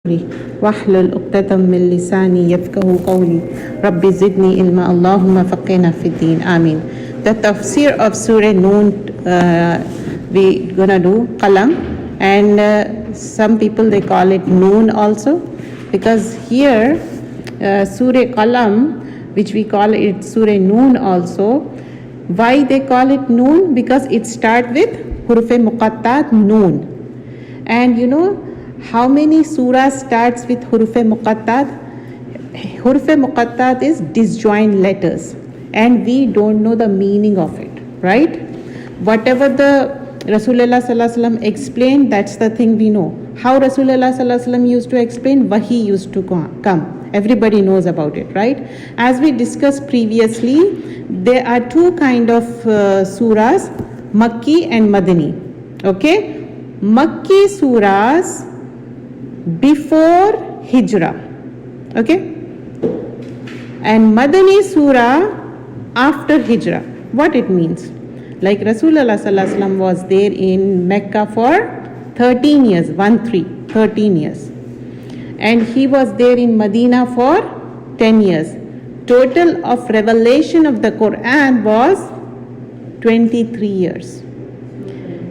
أمري واحلل عقدة من لساني يفقهوا قولي ربي زدني علما اللهم فقهنا في الدين آمين. The tafsir of Surah Noon we gonna do Qalam, and some people they call it Noon also, because here Surah Qalam, which we call it Surah Noon also. Why they call it Noon? Because it starts with Huruf Muqattat Noon. And you know how many surahs starts with Huruf Muqattat? Huruf Muqattat is disjoint letters, and we don't know the meaning of it, right? Whatever the Rasulullah Sallallahu Alaihi Wasallam explained, that's the thing we know. How Rasulullah Sallallahu Alaihi Wasallam used to explain, Wahi used to come. Everybody knows about it, right? As we discussed previously, there are two kind of surahs, Makki and Madani. Okay? Makki surahs before Hijrah. Okay? And Madani surah after Hijrah. What it means? Like Rasulullah Sallallahu Alaihi Wasallam was there in Mecca for 13 years, 13 years. And he was there in Medina for 10 years. Total of revelation of the Quran was 23 years.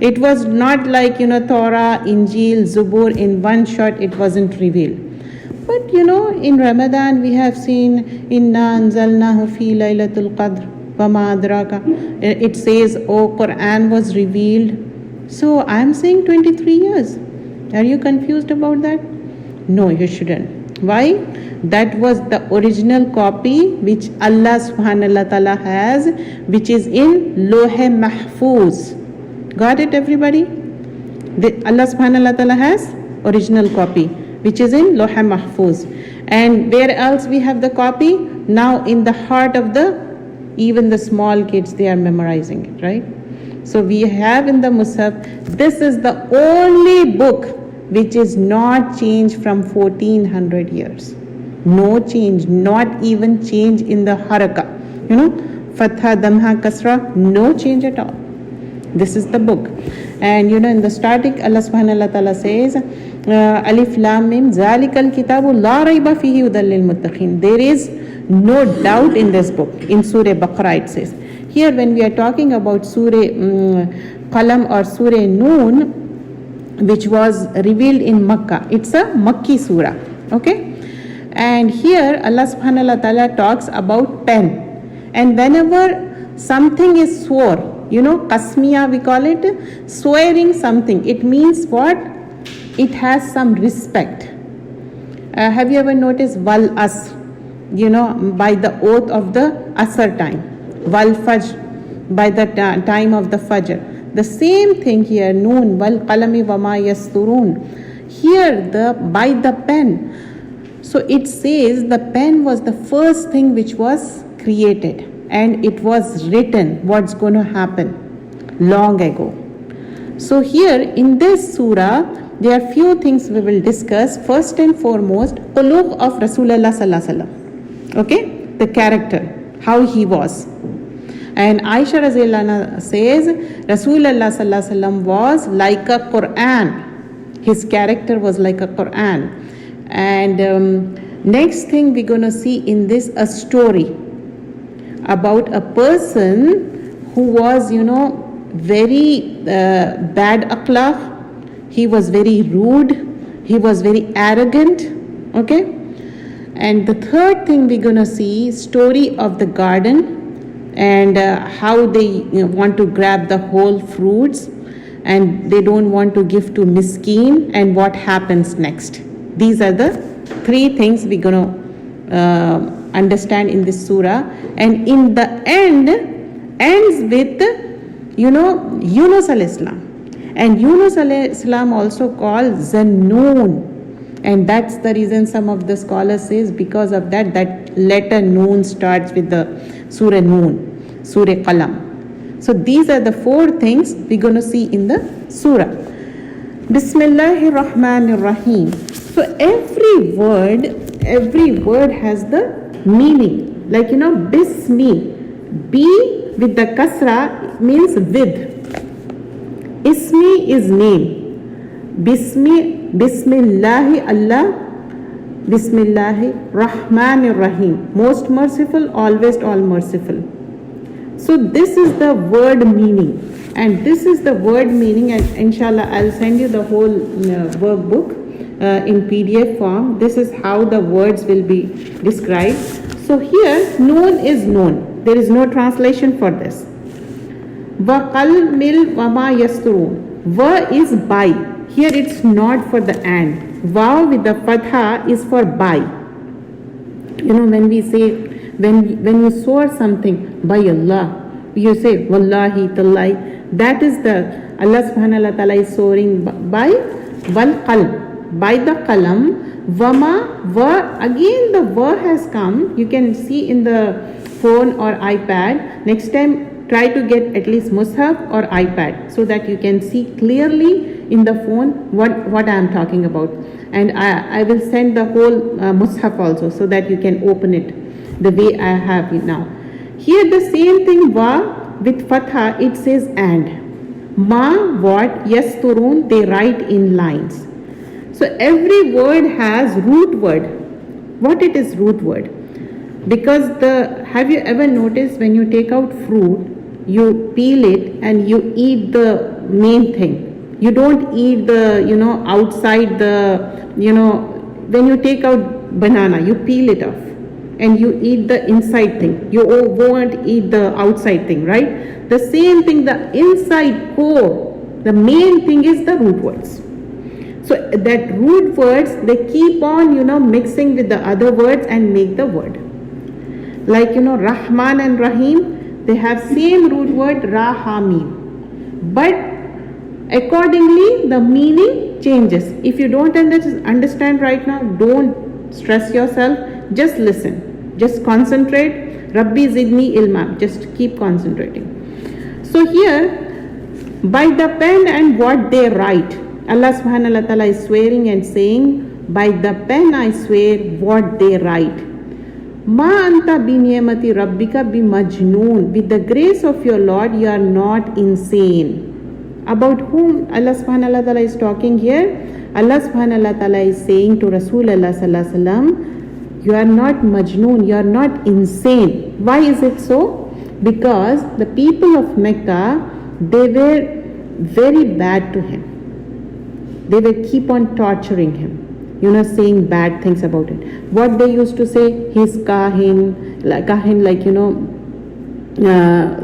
It was not like, Torah, Injil, Zubur, in one shot it wasn't revealed. But, in Ramadan we have seen, Inna anzalnahu fi laylatul qadr, wa ma adraka. It says, Quran was revealed. So I'm saying 23 years. Are you confused about that? No, you shouldn't. Why? That was the original copy which Allah subhanahu wa ta'ala has, which is in Lohe Mahfuz. Got it, everybody? Allah subhanahu wa ta'ala has original copy, which is in Lohe Mahfuz. And where else we have the copy? Now in the heart of even the small kids, they are memorizing it, right? So we have in the Musaf, this is the only book which is not changed from 1400 years. No change, not even change in the haraka. Fatha, Damha, Kasra, no change at all. This is the book. And in the starting, Allah subhanahu wa ta'ala says, Alif Lam Mim, Zalikal Kitabu La Raiba Fihi Hudal Lil Muttaqin. There is no doubt in this book. In Surah Baqarah it says. Here when we are talking about Surah Qalam or Surah Noon, which was revealed in Makkah, it's a Makki surah. Okay? And here Allah subhanahu wa ta'ala talks about pen. And whenever something is swore, Qasmiya we call it, swearing something, it means what? It has some respect. Have you ever noticed Wal As, by the oath of the Asr time, Wal Fajr, by the time of the Fajr. The same thing here, Noon, Wal Qalami Wama Yasturun. Here, by the pen. So it says the pen was the first thing which was created, and it was written what's going to happen long ago. So here in this surah, there are few things we will discuss. First and foremost, Quluq of Rasulullah Sallallahu Alaihi Wasallam. Okay? The character, how he was. And Aisha Radhiyallahu Anha says, Rasulullah Sallallahu Alaihi Wasallam was like a Quran. His character was like a Quran. And next thing we're going to see in this, a story about a person who was, very bad akhlaq. He was very rude. He was very arrogant. Okay? And the third thing we're going to see, story of the garden, and how they want to grab the whole fruits, and they don't want to give to miskin, and what happens next. These are the three things we're going to understand in this surah. And in the end, ends with, Yunus al-Islam. And Yunus al-Islam also called Zannun. And that's the reason some of the scholars says, because of that letter Noon starts with the Surah Noon, Surah Qalam. So these are the four things we're going to see in the surah. Bismillahir Rahmanir Rahim. So every word has the meaning. Like, Bismi. B with the kasra means with. Ismi is name. Bismillahi Allah, Bismillahi Rahmanir Rahim, most merciful, always all merciful. So this is the word meaning, and this is the word meaning, and inshallah I'll send you the whole workbook in PDF form. This is how the words will be described. So here known is known, there is no translation for this. Wa qalmil wa ma yasturun, wa is by, here it's not for the and. Waw with the fatha is for by. You know, when we say, when you swear something by Allah, you say wallahi tallahi, that is the Allah subhanahu wa ta'ala is swearing by wal qalb, by the qalam. Wama, wa, again the wa has come, you can see in the phone or iPad. Next time try to get at least mushaf or iPad so that you can see clearly in the phone what I am talking about. And I will send the whole mushaf also so that you can open it the way I have it now. Here the same thing, wa with fatha, it says and. Ma, what, yasturun, they write in lines. So every word has root word. What it is root word? Because have you ever noticed when you take out fruit, you peel it and you eat the main thing. You don't eat the, outside the, when you take out banana, you peel it off and you eat the inside thing. You won't eat the outside thing, right? The same thing, the inside core, the main thing is the root words. So that root words, they keep on, mixing with the other words and make the word. Like, Rahman and Rahim, they have same root word, Rahamim. But accordingly, the meaning changes. If you don't understand right now, don't stress yourself. Just listen. Just concentrate. Rabbi zidni ilma. Just keep concentrating. So here, by the pen and what they write, Allah subhanahu wa ta'ala is swearing and saying, by the pen I swear what they write. Ma anta bi niyamati rabbika bi majnoon. With the grace of your Lord, you are not insane. About whom Allah subhanahu wa ta'ala is talking here? Allah subhanahu wa ta'ala is saying to Rasulullah sallallahu alaihi wasallam, you are not majnoon, you are not insane. Why is it so? Because the people of Mecca, they were very bad to him. They will keep on torturing him, saying bad things about it. What they used to say, he's kahin, like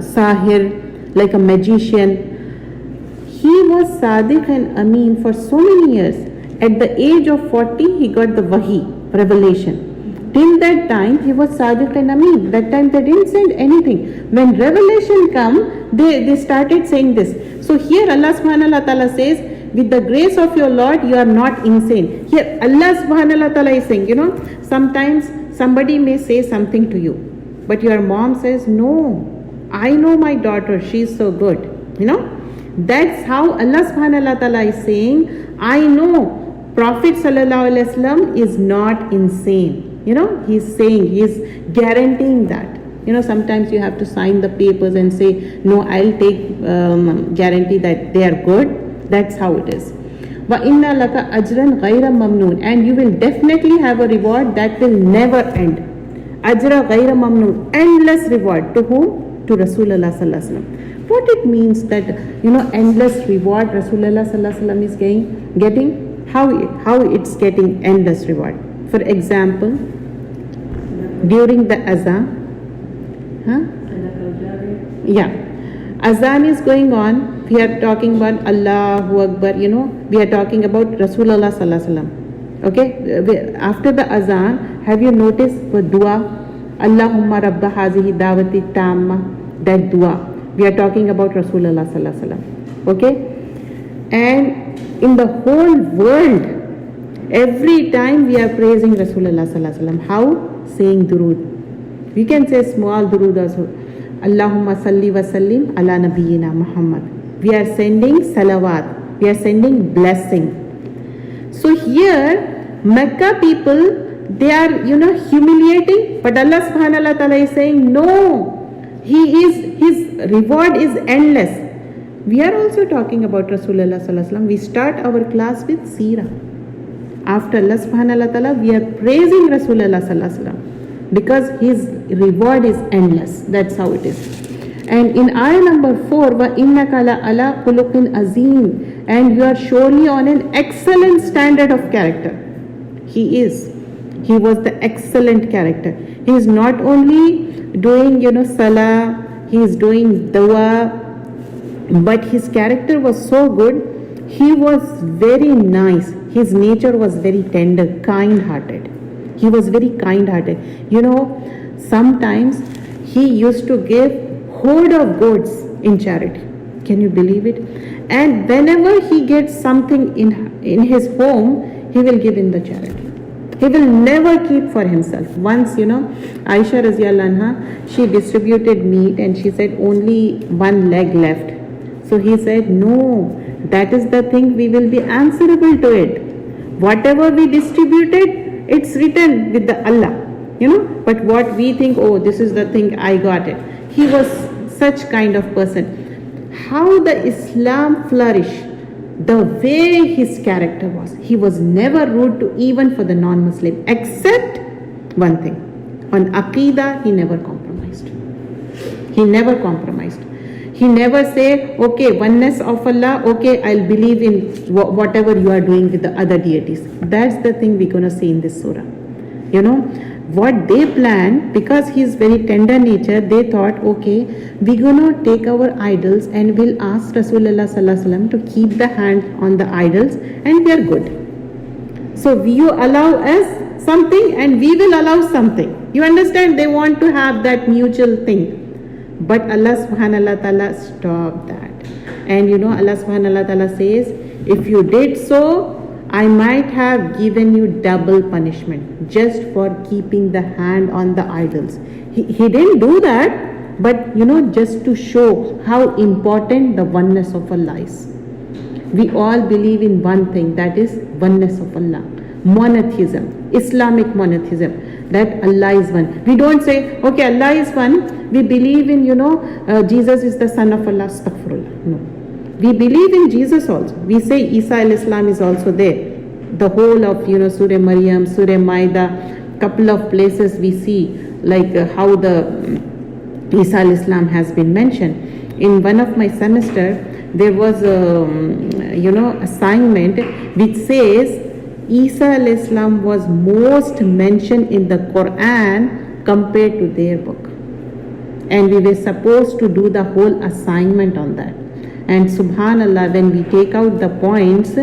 sahir, like a magician. He was Sadiq and Amin for so many years. At the age of 40, he got the Wahi, revelation. Till that time, he was Sadiq and Amin. That time, they didn't send anything. When revelation come, they started saying this. So here, Allah subhanahu wa ta'ala says, with the grace of your Lord, you are not insane. Here, Allah subhanahu wa ta'ala is saying, sometimes somebody may say something to you, but your mom says, no, I know my daughter, she's so good. That's how Allah subhanahu wa ta'ala is saying, I know Prophet sallallahu alaihi wasallam is not insane. He's saying, he's guaranteeing that. Sometimes you have to sign the papers and say, no, I'll take guarantee that they are good. That's how it is. وَإِنَّ لَكَ أَجْرًا غَيْرَ مَمْنُونَ. And you will definitely have a reward that will never end. Ajra غَيْرَ مَمْنُونَ. Endless reward. To whom? To Rasulullah sallallahu alaihi wasallam. What it means that, endless reward Rasulullah sallallahu alaihi wasallam is getting? How it's getting endless reward? For example, during the azan, azan is going on. We are talking about Allahu Akbar, we are talking about Rasulullah sallallahu alaihi wasallam. Okay, after the azan, have you noticed the dua? Allahumma rabba hazihi dawati tamma, that dua. We are talking about Rasulullah sallallahu alaihi wasallam. Okay, and in the whole world, every time we are praising Rasulullah sallallahu alaihi wasallam. How? Saying durood. We can say small durood also. Allahumma salli wa sallim ala nabiyyina Muhammad. We are sending salawat. We are sending blessing. So here, Mecca people, they are, humiliating. But Allah subhanahu wa ta'ala is saying, no, his reward is endless. We are also talking about Rasulullah sallallahu alaihi wasallam. We start our class with Seerah. After Allah subhanahu wa ta'ala, we are praising Rasulullah sallallahu alaihi wasallam because his reward is endless. That's how it is. And in ayah number 4, وَإِنَّكَ لَعَلَىٰ خُلُقٍ عَظِيمٍ, and you are surely on an excellent standard of character. He is. He was the excellent character. He is not only doing, salah, he is doing dua, but his character was so good. He was very nice. His nature was very tender, kind-hearted. He was very kind-hearted. Sometimes he used to give horde of goats in charity. Can you believe it? And whenever he gets something in his home, he will give in the charity. He will never keep for himself. Once, Aisha Radhiyallahu Anha, she distributed meat and she said only one leg left. So he said, no, that is the thing, we will be answerable to it. Whatever we distributed, it's written with the Allah. But what we think, oh, this is the thing, I got it. He was such kind of person. How the Islam flourished, the way his character was. He was never rude to even for the non-Muslim, except one thing. On Aqidah, he never compromised. He never compromised. He never say, okay, oneness of Allah, okay, I'll believe in whatever you are doing with the other deities. That's the thing we're going to see in this surah. What they planned, because he's very tender nature, they thought, okay, we're going to take our idols and we'll ask Rasulullah sallallahu alaihi wasallam to keep the hand on the idols and we are good. So you allow us something and we will allow something. You understand? They want to have that mutual thing. But Allah subhanahu wa ta'ala stopped that. And Allah subhanahu wa ta'ala says, if you did so, I might have given you double punishment just for keeping the hand on the idols. He didn't do that, but just to show how important the oneness of Allah is. We all believe in one thing, that is oneness of Allah. Monotheism, Islamic monotheism, that Allah is one. We don't say, okay, Allah is one. We believe in, Jesus is the son of Allah. Astaghfirullah. No. We believe in Jesus also. We say Isa al-Islam is also there. The whole of, Surah Maryam, Surah Maida, couple of places we see like how the Isa al-Islam has been mentioned. In one of my semester, there was a, assignment which says Isa al-Islam was most mentioned in the Quran compared to their book. And we were supposed to do the whole assignment on that. And subhanallah, when we take out the points,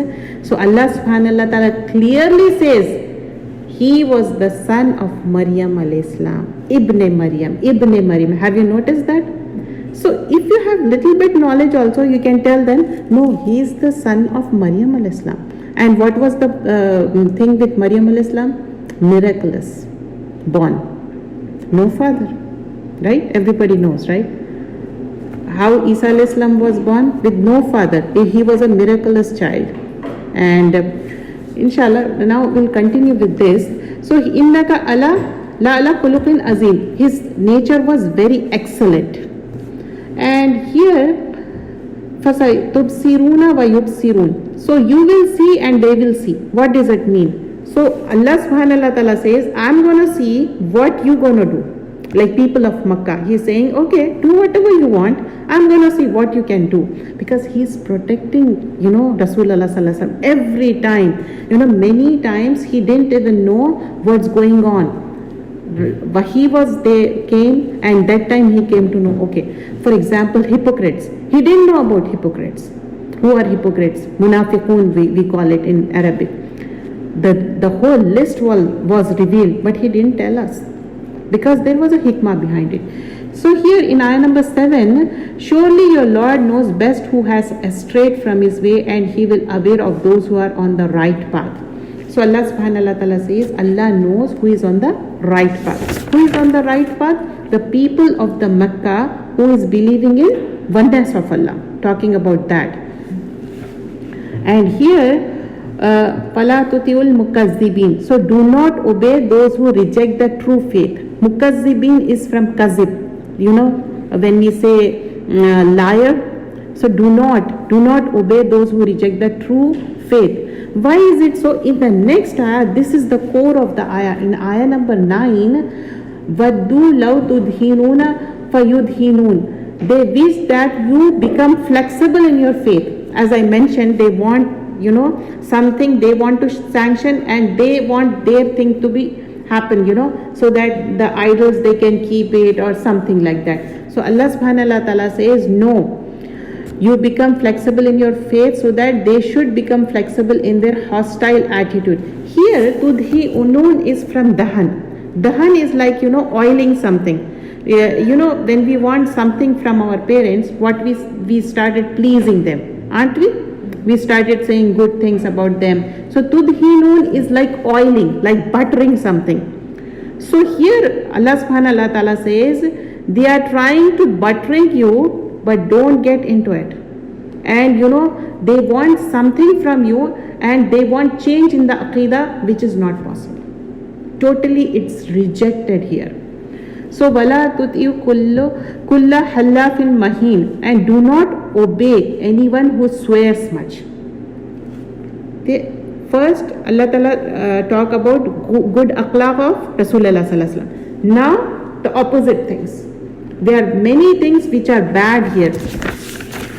so Allah subhanallah ta'ala clearly says he was the son of Maryam alayhi salam, Ibn Maryam. Have you noticed that? So if you have little bit knowledge also, you can tell them, no, he is the son of Maryam alayhi salam. And what was the thing with Maryam alayhi salam? Miraculous, born, no father, right? Everybody knows, right? How Isa al-Islam was born with no father. He was a miraculous child. And inshallah, now we'll continue with this. So, innaka la ala khuluqin azim. His nature was very excellent. And here, tubsiruna wa yubsirun. So, you will see and they will see. What does it mean? So, Allah subhanahu wa ta'ala says, I'm going to see what you're going to do. Like people of Makkah, he's saying, okay, do whatever you want. I'm going to see what you can do. Because he's protecting, Rasulullah sallallahu alaihi wasallam every time. Many times he didn't even know what's going on. Wahi was there, came, and that time he came to know, okay. For example, hypocrites. He didn't know about hypocrites. Who are hypocrites? Munafiqun, we call it in Arabic. The whole list was revealed, but he didn't tell us. Because there was a hikmah behind it. So here in ayah number 7, surely your Lord knows best who has strayed from his way and he will aware of those who are on the right path. So Allah subhanahu wa ta'ala says, Allah knows who is on the right path. Who is on the right path? The people of the Makkah who is believing in oneness of Allah. Talking about that. And here, فَلَا تُطِعُوا الْمُكَذِّبِينَ. So do not obey those who reject the true faith. Mukazzibin is from kazib. When we say liar, So do not obey those who reject the true faith. Why is it so? In the next ayah, this is the core of the ayah. In ayah number 9, Vaddu law tudhinuna fayudhinun. They wish that you become flexible in your faith. As I mentioned, they want, something they want to sanction, and they want their thing to be happen, so that the idols they can keep it or something like that. So Allah subhanahu wa ta'ala says, no, you become flexible in your faith so that they should become flexible in their hostile attitude. Here, tudhi unun is from dahan. Dahan is like, oiling something. When we want something from our parents, what we started pleasing them, aren't we? We started saying good things about them. So tudhinun is like oiling, like buttering something. So here Allah subhanahu wa ta'ala says, they are trying to buttering you, but don't get into it. And they want something from you, and they want change in the aqidah, which is not possible. Totally it's rejected here. So wala tuti'u kulla halafin mahin, and do not obey anyone who swears much. First Allah Ta'ala talk about good akhlaq of Rasulullah Sallallahu Alaihi Wasallam. Now the opposite things. There are many things which are bad here.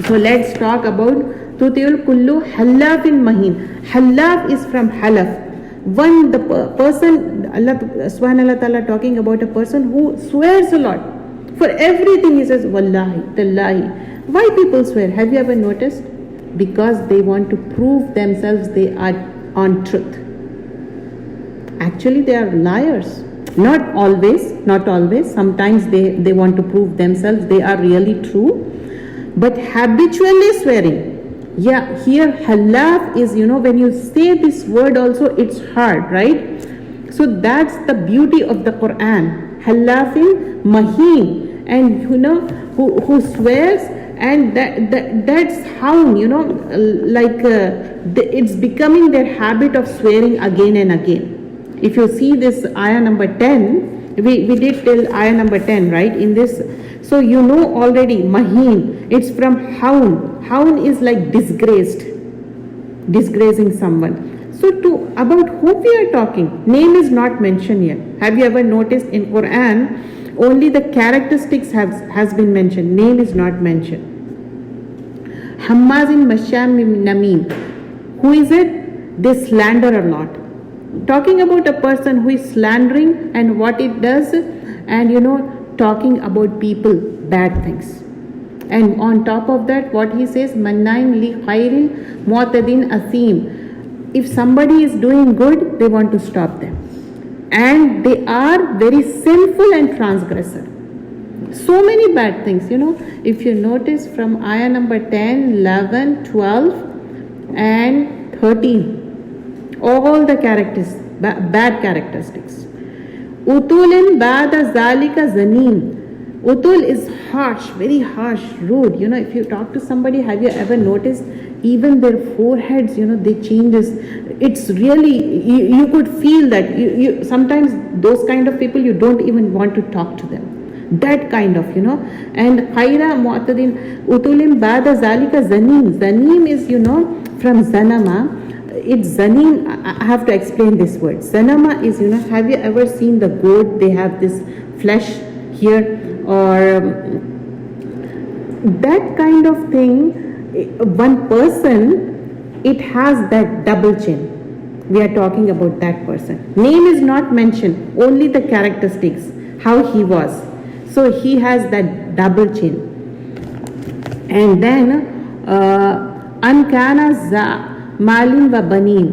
So let's talk about tuti'ul kullu halafin mahin. Halaf is from halaf. One, the person, Allah subhanahu wa ta'ala talking about a person who swears a lot. For everything he says, wallahi, tallahi. Why people swear? Have you ever noticed? Because they want to prove themselves they are on truth. Actually, they are liars. Not always. Sometimes they want to prove themselves they are really true. But habitually swearing. Yeah, here halaf is, when you say this word also, it's hard, right? So that's the beauty of the Quran. Halafin mahin. And who swears, and that's how, it's becoming their habit of swearing again and again. If you see this ayah number 10, we did till ayah number 10, right? In this, so already mahin, it's from haun. Haun is like disgracing someone. So about whom we are talking, name is not mentioned here. Have you ever noticed in Quran, only the characteristics has been mentioned, name is not mentioned. Hammazin Masham Namim. Who is it? They slander a lot. Talking about a person who is slandering and what it does, and talking about people, bad things. And on top of that, what he says, Mannain li khairil mu'tadin athim. If somebody is doing good, they want to stop them. And they are very sinful and transgressor. So many bad things, If you notice from ayah number 10, 11, 12 and 13, all the characters, bad characteristics. Utulin ba'da zalika zanin. Utul is harsh, very harsh, rude. If you talk to somebody, have you ever noticed even their foreheads, they changes. It's really, you could feel that. You sometimes those kind of people, you don't even want to talk to them. That kind of, And khaira mu'tadin utulim ba'da zalika zanim. Zanim is, from zanama. It's zanim. I have to explain this word. Zanama is, have you ever seen the goat? They have this flesh here, or that kind of thing. One person, it has that double chin. We are talking about that person. Name is not mentioned, only the characteristics, how he was. So he has that double chin. And then ankana za malin wa banin.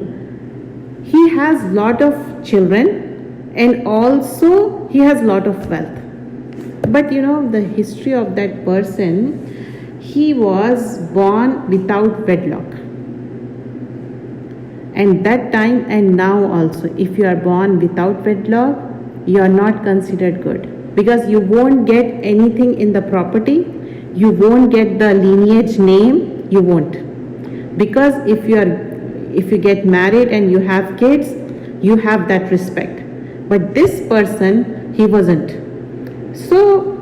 He has lot of children, and also he has lot of wealth. But the history of that person, he was born without wedlock. And that time and now also, if you are born without wedlock, you are not considered good. Because you won't get anything in the property, you won't get the lineage name, you won't. Because if you get married and you have kids, you have that respect. But this person, he wasn't. So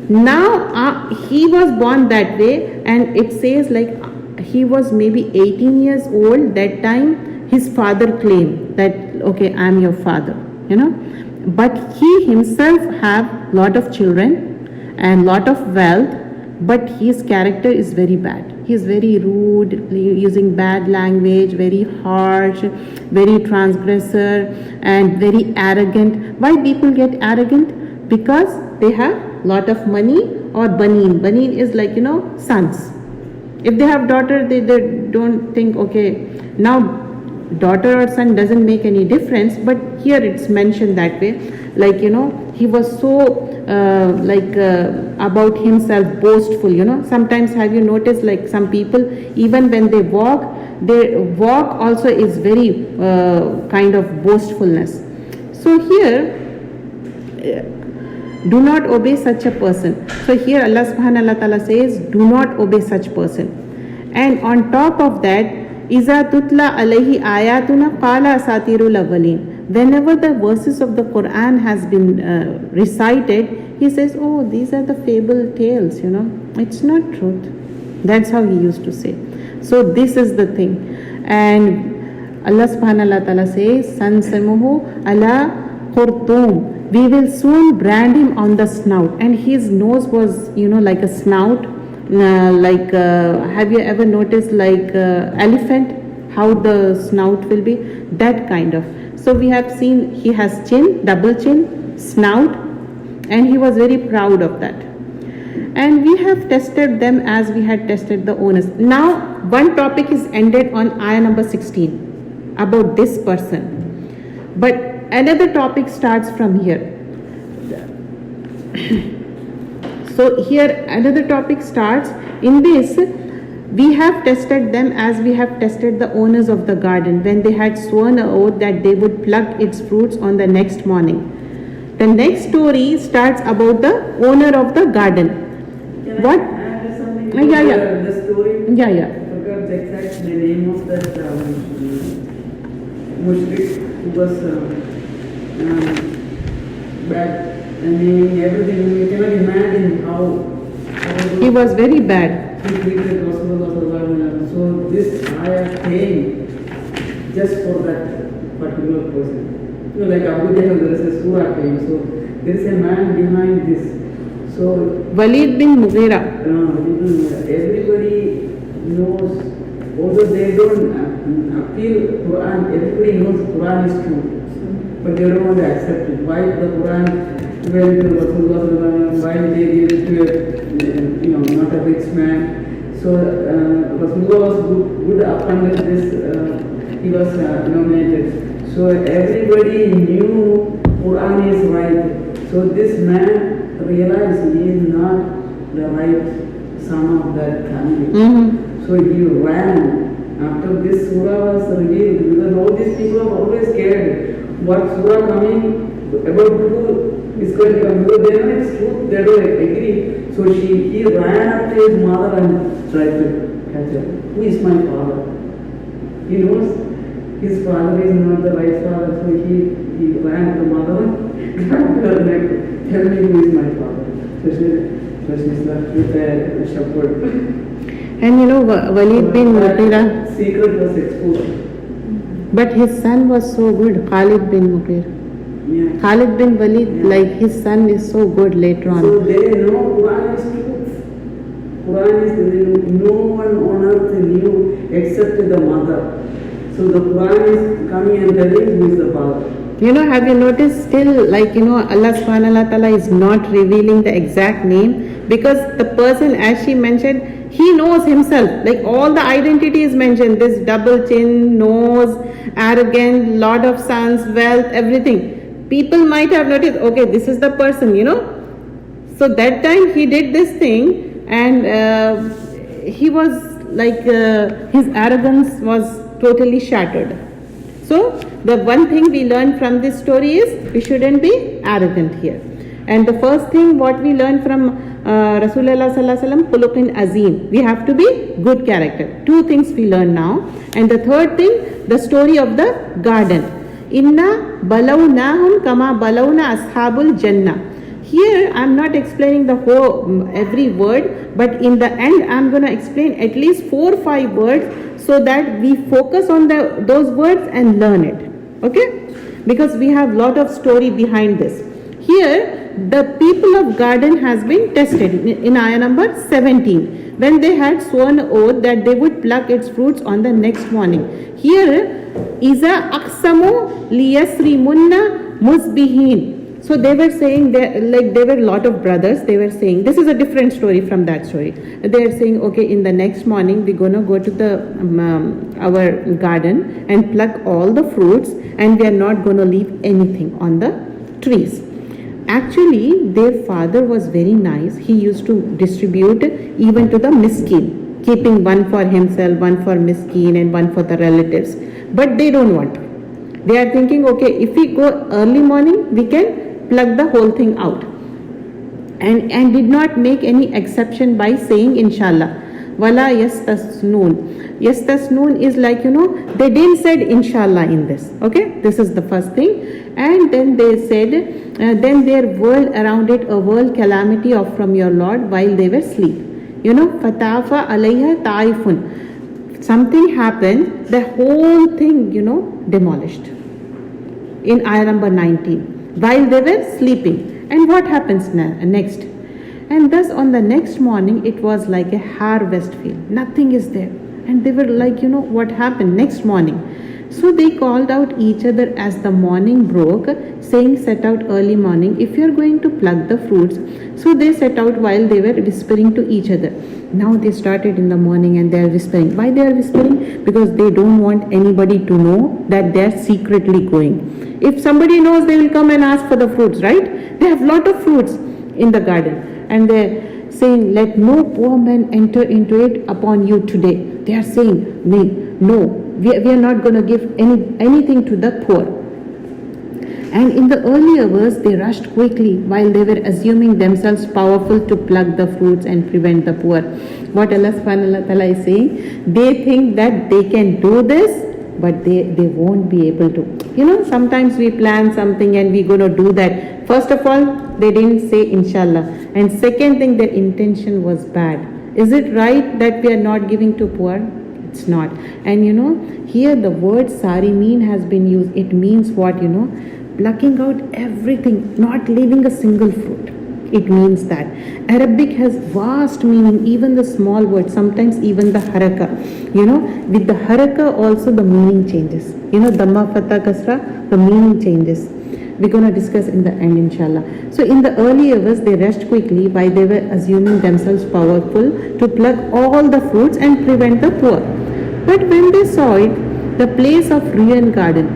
Now he was born that way, and it says like he was maybe 18 years old that time. His father claimed that, okay, I'm your father, but he himself have lot of children and lot of wealth, but his character is very bad. He is very rude, using bad language, very harsh, very transgressor, and very arrogant. Why people get arrogant? Because they have lot of money, or banin. Banin is like, sons. If they have daughter, they don't think, okay, now daughter or son doesn't make any difference, but here it's mentioned that way. Like, he was so about himself boastful. Sometimes have you noticed, like some people, even when they walk, their walk also is very kind of boastfulness. So here, do not obey such a person. So here Allah subhanahu wa ta'ala says, do not obey such person. And on top of that, Iza tutla alayhi ayatuna qala asatirul awwalin. Whenever the verses of the Quran has been recited, he says, oh, these are the fable tales, It's not truth. That's how he used to say. So this is the thing. And Allah subhanahu wa ta'ala says, Sansamuhu ala khurtum. We will soon brand him on the snout. And his nose was, like a snout. Have you ever noticed like elephant, how the snout will be? That kind of. So we have seen he has chin, double chin, snout, and he was very proud of that. And we have tested them as we had tested the owners. Now one topic is ended on ayah number 16 about this person. But another topic starts from here. So here another topic starts. In this, we have tested them as we have tested the owners of the garden when they had sworn an oath that they would pluck its fruits on the next morning. The next story starts about the owner of the garden. Can what? I add something to the story? Yeah. I forgot the exact name of that mushrik who was bad. I mean, everything, you cannot imagine how he was very bad. He treated Rasulullah. So this ayah came just for that particular person. Like Abu Jahl, there is a surah came. So there is a man behind this. So Walid bin Mughira. Everybody knows, although they don't appeal Quran, everybody knows Quran is true. But they don't want to accept it. Why the Quran went to Rasulullah, why they gave it to a, not a rich man. So Rasulullah was good upon this, he was nominated. So everybody knew Quran is right. So this man realized he is not the right son of that family. Mm-hmm. So he ran. After this surah was revealed, because all these people are always scared. What surah coming about who is going to come? Because they know it's truth, they don't agree. So he ran after his mother and tried to catch her. Who is my father? He knows his father is not the right father, so he ran to the mother and grabbed her neck. Tell me who is my father. So she's left with a shepherd. And Walid bin Mughira, secret was exposed. but his son was so good, Khalid bin Mughira. Yeah. Khalid bin Walid, like his son is so good later on. So they know Quran is truth. Quran is, no one on earth knew except the mother. So the Quran is coming and telling who is the father. Have you noticed still, like, Allah subhanahu wa ta'ala is not revealing the exact name, because the person, as she mentioned, he knows himself, like all the identity is mentioned, this double chin, nose, arrogant, lot of sons, wealth, everything. People might have noticed, okay, this is the person, So that time he did this thing, and he was like, his arrogance was totally shattered. So the one thing we learn from this story is we shouldn't be arrogant here. And the first thing what we learn from Rasulullah sallallahu alaihi wasallam, khuluqin azim. We have to be good character. Two things we learn now. And the third thing, the story of the garden. Inna balawnahum kama balawna ashabul jannah. here I'm not explaining the whole every word, but in the end I'm going to explain at least 4 or 5 words so that we focus on those words and learn it. Okay? Because we have lot of story behind this. Here the people of garden has been tested in ayah number 17, when they had sworn oath that they would pluck its fruits on the next morning. Here, Iza aqsamu liyasrimunna musbihin. So they were saying, there were a lot of brothers, they were saying, this is a different story from that story. They are saying, okay, in the next morning we're going to go to our garden and pluck all the fruits, and we are not going to leave anything on the trees. Actually, their father was very nice. He used to distribute even to the miskin, keeping one for himself, one for miskin, and one for the relatives. But they don't want. They are thinking, okay, if we go early morning, we can plug the whole thing out. And did not make any exception by saying inshallah. Wala yastasnoon. Yastasnoon is like, they didn't said inshallah in this. Okay, this is the first thing. And then they said, then their world around it, a world calamity of from your Lord while they were asleep. Fatafa alayha ta'ifun. Something happened, the whole thing, demolished. In ayah number 19, while they were sleeping. And what happens next? And thus on the next morning, it was like a harvest field. Nothing is there. And they were like, what happened next morning? So they called out each other as the morning broke, saying, set out early morning if you are going to pluck the fruits. So they set out while they were whispering to each other. Now they started in the morning and they are whispering. Why they are whispering? Because they don't want anybody to know that they are secretly going. If somebody knows, they will come and ask for the fruits, right? They have lot of fruits in the garden. And they're saying, let no poor man enter into it upon you today. They are saying, no, we are not going to give anything to the poor. And in the earlier verse, they rushed quickly while they were assuming themselves powerful to pluck the fruits and prevent the poor. What Allah subhanahu wa ta'ala is saying, they think that they can do this, but they won't be able to. Sometimes we plan something and we're going to do that. First of all, they didn't say inshallah. And second thing, their intention was bad. Is it right that we are not giving to poor? It's not. And here the word sarimeen has been used. It means what? Plucking out everything, not leaving a single fruit. It means that. Arabic has vast meaning, even the small words, sometimes even the haraka. With the haraka also the meaning changes. Dhamma, fatha, kasra, the meaning changes. We're going to discuss in the end, inshallah. So in the earlier verse, they rushed quickly while they were assuming themselves powerful to pluck all the fruits and prevent the poor. But when they saw it, the place of ruined garden,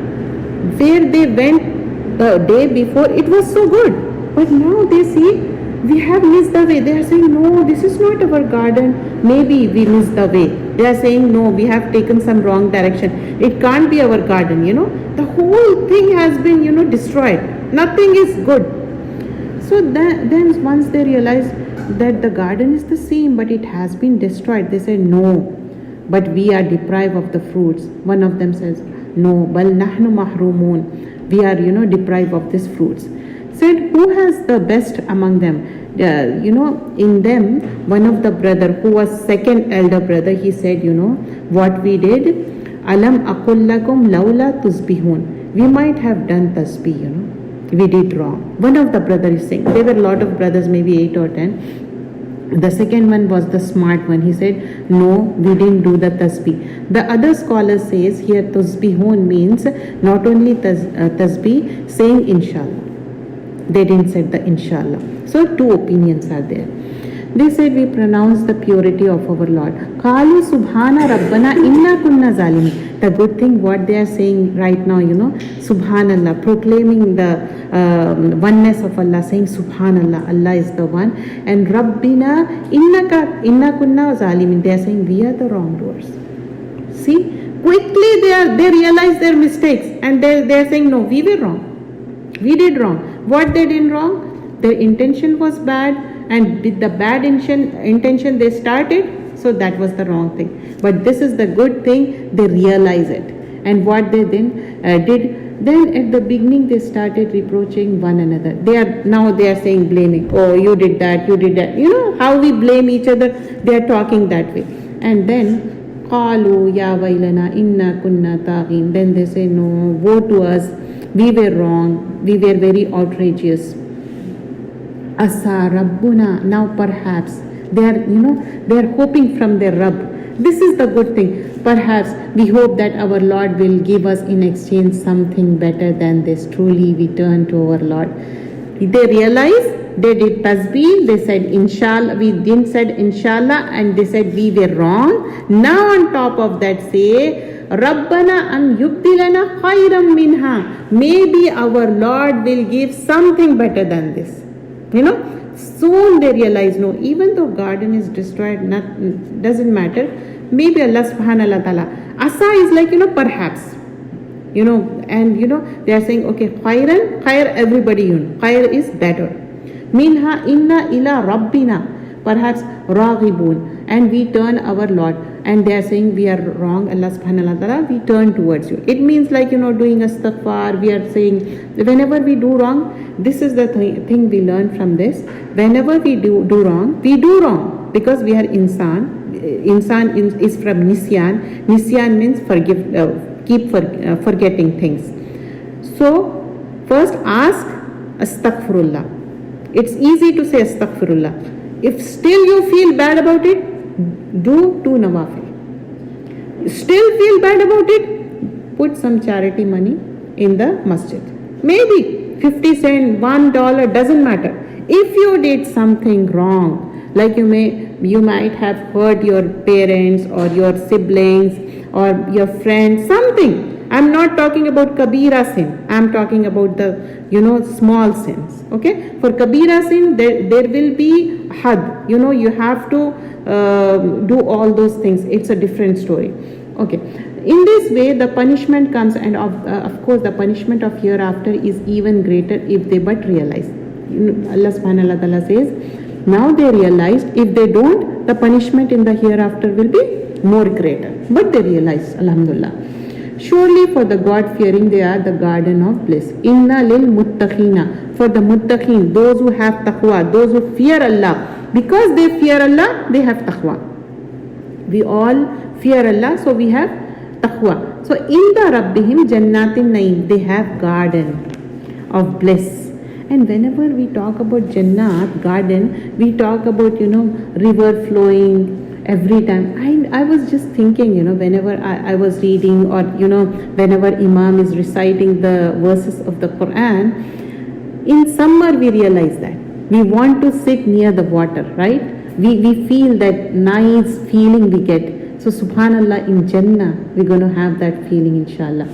where they went the day before, it was so good. But now they see, we have missed the way. They are saying, no, this is not our garden. Maybe we missed the way. They are saying, no, we have taken some wrong direction. It can't be our garden, The whole thing has been, destroyed. Nothing is good. So then once they realized that the garden is the same, but it has been destroyed, they said, no, but we are deprived of the fruits. One of them says, no, bal nahnu mahrumun. We are, deprived of these fruits. Said, who has the best among them? In them, one of the brother who was second elder brother, he said, what we did, alam aqul lakum laula tusbihun. We might have done tasbih, we did wrong. One of the brother is saying, there were a lot of brothers, maybe 8 or 10. The second one was the smart one. He said, no, we didn't do the tasbih. The other scholar says here tasbihun means not only tasbih, saying inshallah. They didn't say the inshallah. So 2 opinions are there. They said, we pronounce the purity of our Lord. Qalu subhana rabbana inna kunna zalimin. The good thing what they are saying right now, subhanallah, proclaiming the oneness of Allah, saying subhanallah, Allah is the one. And rabbina inna kunna zalimin. They are saying, we are the wrongdoers. See, quickly they realize their mistakes and they are saying, no, we were wrong. We did wrong. What they did wrong? Their intention was bad. And with the bad intention they started, so that was the wrong thing. But this is the good thing, they realize it. And what they then did, Then at the beginning they started reproaching one another. They are saying blaming. Oh, you did that, you did that. You know how we blame each other? They are talking that way. And then قالوا يا ويلنا إنا كنا طاغين. Then they say, no, woe to us, we were wrong, we were very outrageous. Asa Rabbuna. Now perhaps they are hoping from their Rabb. This is the good thing. Perhaps we hope that our Lord will give us in exchange something better than this. Truly we turn to our Lord. They realized, they did tasbih, they said inshallah, we didn't said inshallah, and they said we were wrong. Now on top of that say, Rabbana an yubdilana khayram minha. Maybe our Lord will give something better than this. Soon they realize, no, even though garden is destroyed, doesn't matter. Maybe Allah subhanahu wa ta'ala. Asa is like, perhaps. And they are saying, okay, khairan, khair everybody, khair is better. Minha inna ila rabbina. Perhaps raghibun. And we turn our Lord. And they are saying we are wrong, Allah subhanahu wa ta'ala, we turn towards you. It means like, doing istighfar. We are saying, whenever we do wrong, this is the thing we learn from this. Whenever we do wrong, we do wrong. Because we are insan. Insan is from nisyan. Nisyan means forgetting things. So, first ask astaghfirullah. It's easy to say astaghfirullah. If still you feel bad about it, do 2 nawafil. Still feel bad about it, put some charity money in the masjid. Maybe 50 cents, $1, doesn't matter. If you did something wrong, like you might have hurt your parents or your siblings or your friends, something. I'm not talking about kabira sin. I'm talking about the, small sins. Okay? For kabira sin, there will be had. You have to do all those things. It's a different story. Okay. In this way, the punishment comes, and of course, the punishment of hereafter is even greater if they but realize. Allah subhanahu wa ta'ala says, now they realized, if they don't, the punishment in the hereafter will be more greater. But they realize, alhamdulillah. Surely for the God-fearing, they are the garden of bliss. Inna lil muttaqina. For the muttaqin, those who have taqwa, those who fear Allah. Because they fear Allah, they have taqwa. We all fear Allah, so we have taqwa. So in the Rabbihim Jannatin Naim, they have garden of bliss. And whenever we talk about Jannat, garden, we talk about, river flowing every time. I was just thinking, whenever I was reading or, whenever Imam is reciting the verses of the Quran, in summer we realize that. We want to sit near the water, right? We feel that nice feeling we get. So subhanallah, in Jannah, we're going to have that feeling, inshallah.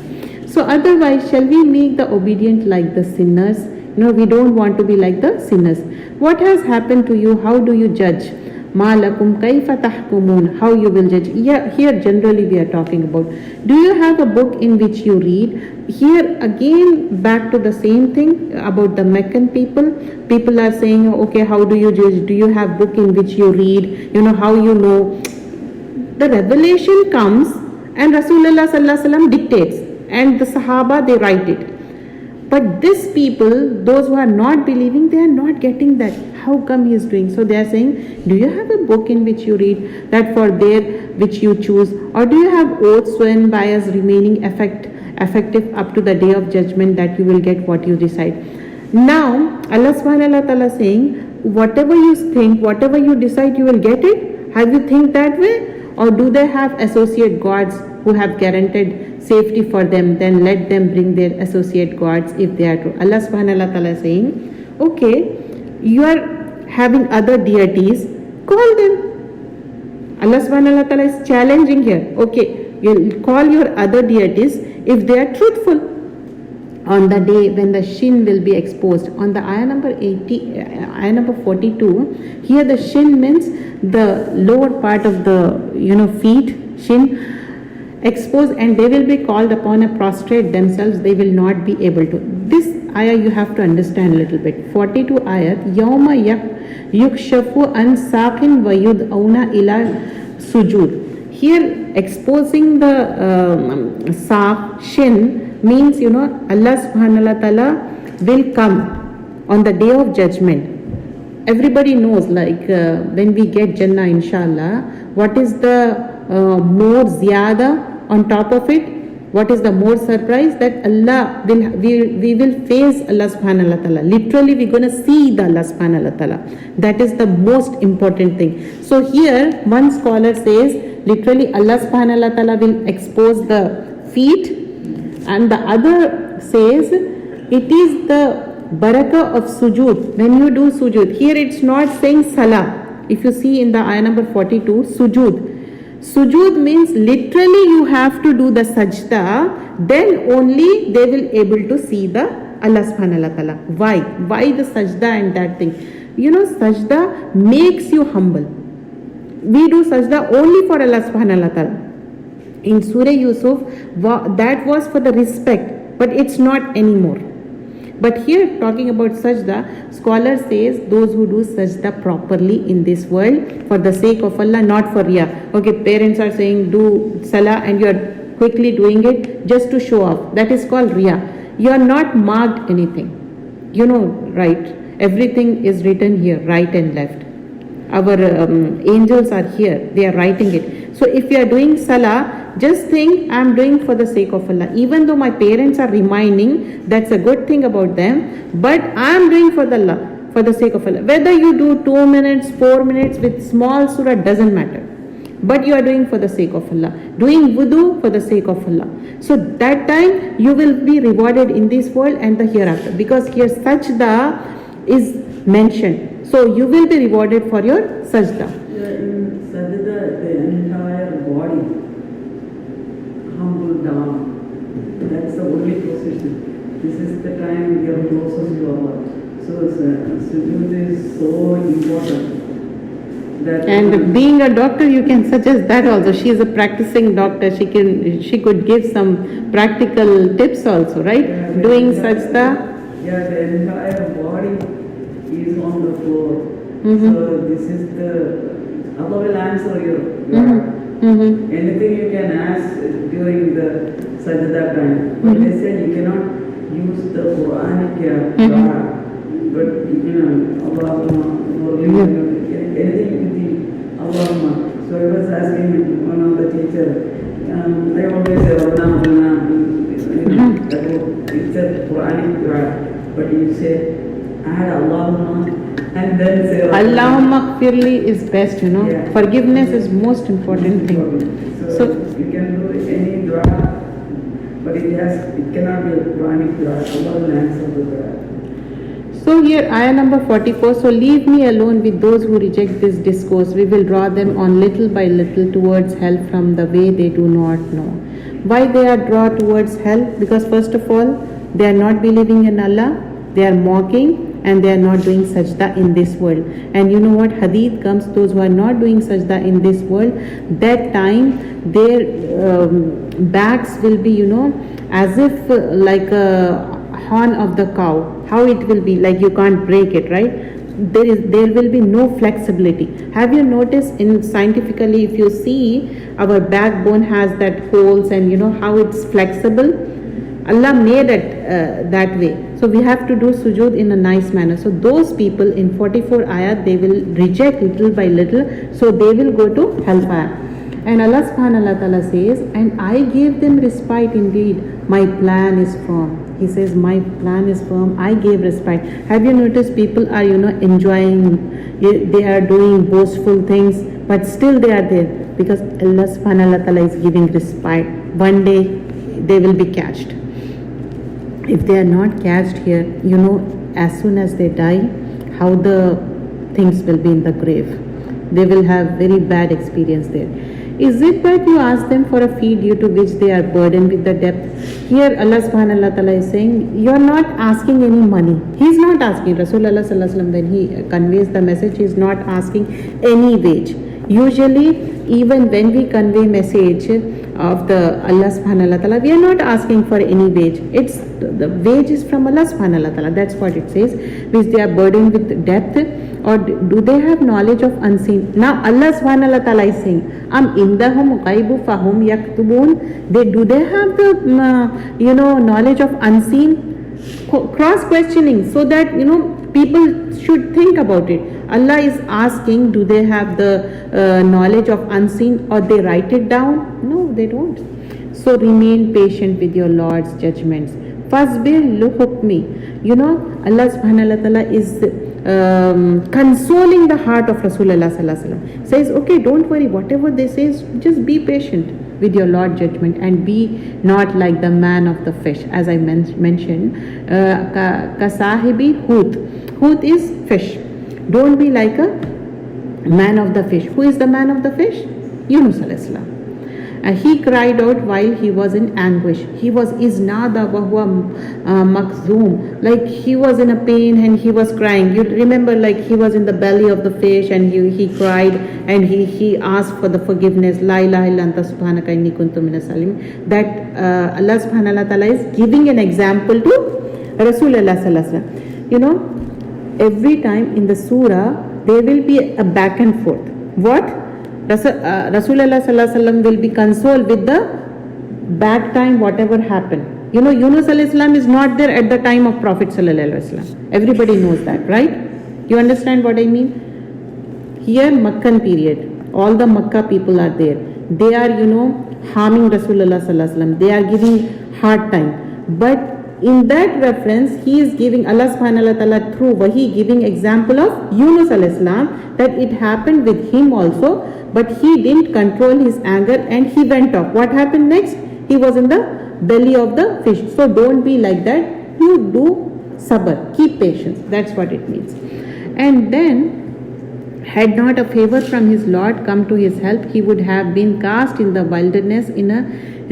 So otherwise, shall we make the obedient like the sinners? We don't want to be like the sinners. What has happened to you? How do you judge? Ma lakum kaifa tahkumun. How you will judge. Here generally we are talking about. Do you have a book in which you read? Here again back to the same thing about the Meccan people. People are saying, okay, how do you judge? Do you have book in which you read? How you know? The revelation comes and Rasulullah sallallahu alaihi wasallam dictates, and the Sahaba, they write it. But these people, those who are not believing, they are not getting that. How come he is doing? So they are saying, do you have a book in which you read that for there which you choose? Or do you have oaths sworn by us remaining effective up to the day of judgment that you will get what you decide? Now, Allah subhanahu wa ta'ala saying, whatever you think, whatever you decide, you will get it. Have you think that way? Or do they have associate gods who have guaranteed safety for them? Then let them bring their associate gods if they are true. Allah subhanahu wa ta'ala is saying, okay, you are having other deities, call them. Allah subhanahu wa ta'ala is challenging here. Okay, you'll call your other deities if they are truthful. On the day when the shin will be exposed. On the ayah number 42, here the shin means the lower part of the feet, shin, exposed, and they will be called upon a prostrate themselves. They will not be able to. This ayah you have to understand a little bit. 42 ayat. Yawma yukshafu an saqin wa yud'auna ila sujud. Here exposing the saq, shin, means, Allah subhanahu wa ta'ala will come on the day of judgment. Everybody knows, like when we get Jannah, inshallah, what is the more ziyada on top of it? What is the more surprise? That we will face Allah subhanahu wa ta'ala. Literally, we're going to see the Allah subhanahu wa ta'ala. That is the most important thing. So here, one scholar says, literally Allah subhanahu wa ta'ala will expose the feet, and the other says, it is the barakah of sujood. When you do sujood, here it's not saying salah. If you see in the ayah number 42, sujood. Sujood means literally you have to do the sajda, then only they will able to see the Allah subhanahu wa ta'ala. Why? Why the sajda and that thing? Sajda makes you humble. We do sajda only for Allah subhanahu wa ta'ala. In Surah Yusuf, that was for the respect, but it's not anymore. But here, talking about sajda, scholar says those who do sajda properly in this world for the sake of Allah, not for riyah. Okay, parents are saying do salah and you are quickly doing it just to show off. That is called riyah. You are not marked anything. Right? Everything is written here, right and left. Our angels are here. They are writing it. So if you are doing salah, just think, I am doing for the sake of Allah. Even though my parents are reminding, that's a good thing about them, but I am doing for the sake of Allah. Whether you do 2 minutes, 4 minutes with small surah, doesn't matter. But you are doing for the sake of Allah. Doing wudu for the sake of Allah. So that time you will be rewarded in this world and the hereafter. Because here sajda is mentioned. So you will be rewarded for your sajda. In sajda, the entire body humble down. That's the only position. This is the time we are closest to Allah. So sujood is so important. And being a doctor, you can suggest that also. She is a practicing doctor. She could give some practical tips also, right? Doing sajda. Yeah, the entire body is on the floor. So this is Allah will answer you. Anything you can ask during the sajda time. But they said you cannot use the Quranic dua. But Allahumma, anything with the Allahumma. So I was asking one of the teacher, I always say it's a Quranic dua, but you say add Allahumma and then say Allahumma gfirli is best, Yeah. Forgiveness is most important thing. So you can do any dua, but it cannot be a Quranic dua. Allah will answer the dua. So here ayah number 44, so leave me alone with those who reject this discourse. We will draw them on little by little towards hell from the way they do not know. Why they are drawn towards hell? Because first of all, they are not believing in Allah, they are mocking, and they are not doing sajda in this world. And you know what hadith comes, those who are not doing sajda in this world, that time their backs will be, as if like a horn of the cow. How it will be, like you can't break it, right? There will be no flexibility. Have you noticed in scientifically, if you see our backbone has that holes and how it's flexible? Allah made it that way. So we have to do sujood in a nice manner. So those people in 44 ayat, they will reject little by little. So they will go to hellfire. And Allah subhanahu wa ta'ala says, and I gave them respite indeed. My plan is firm. He says, my plan is firm. I gave respite. Have you noticed people are, enjoying, they are doing boastful things, but still they are there because Allah subhanahu wa ta'ala is giving respite. One day they will be catched. If they are not catched here, as soon as they die, how the things will be in the grave. They will have very bad experience there. Is it that you ask them for a fee due to which they are burdened with the debt? Here Allah subhanahu wa ta'ala is saying, you are not asking any money. He is not asking. Rasulullah sallallahu alaihi wasallam, when he conveys the message, he is not asking any wage. Usually, even when we convey message, of the Allah subhanahu wa ta'ala. We are not asking for any wage. It's the wage is from Allah subhanahu wa ta'ala. That's what it says. Which they are burdened with debt, or do they have knowledge of unseen? Now Allah subhanahu wa ta'ala is saying, Am indahum ghaibu fahum yaktubun. Do they have the knowledge of unseen? Cross questioning, so that people should think about it. Allah is asking, do they have the knowledge of unseen, or they write it down? No, they don't. So remain patient with your Lord's judgments. Fasbir luhukmi. Allah subhanahu wa ta'ala is consoling the heart of Rasulullah sallallahu alaihi wasallam. Says, okay, don't worry, whatever they say, just be patient with your Lord judgment, and be not like the man of the fish, as I mentioned. Kasahibi Hut. Hut is fish. Don't be like a man of the fish. Who is the man of the fish? Yunus alayhi salam. He cried out while he was in anguish. He was iznada wa huwa makzoom. Like he was in a pain and he was crying. You remember, like he was in the belly of the fish and he cried and he asked for the forgiveness. La ilaha illa anta subhanaka inni kuntu minas salimin. That Allah subhanahu wa ta'ala is giving an example to Rasulullah sallallahu alaihi wasallam. Every time in the surah there will be a back and forth. What? Rasulullah sallallahu alaihi wasallam will be consoled with the bad time, whatever happened. Yunus alayhi salam is not there at the time of Prophet sallallahu alaihi wasallam. Everybody knows that, right? You understand what I mean? Here, Makkan period, all the Makkah people are there. They are, harming Rasulullah sallallahu alaihi wasallam. They are giving hard time. But in that reference, he is giving, Allah subhanahu wa ta'ala through wahi, giving example of Yunus alayhi salam, that it happened with him also, but he didn't control his anger and he went off. What happened next? He was in the belly of the fish. So don't be like that. You do sabr, keep patience. That's what it means. And then, had not a favor from his Lord come to his help, he would have been cast in the wilderness in a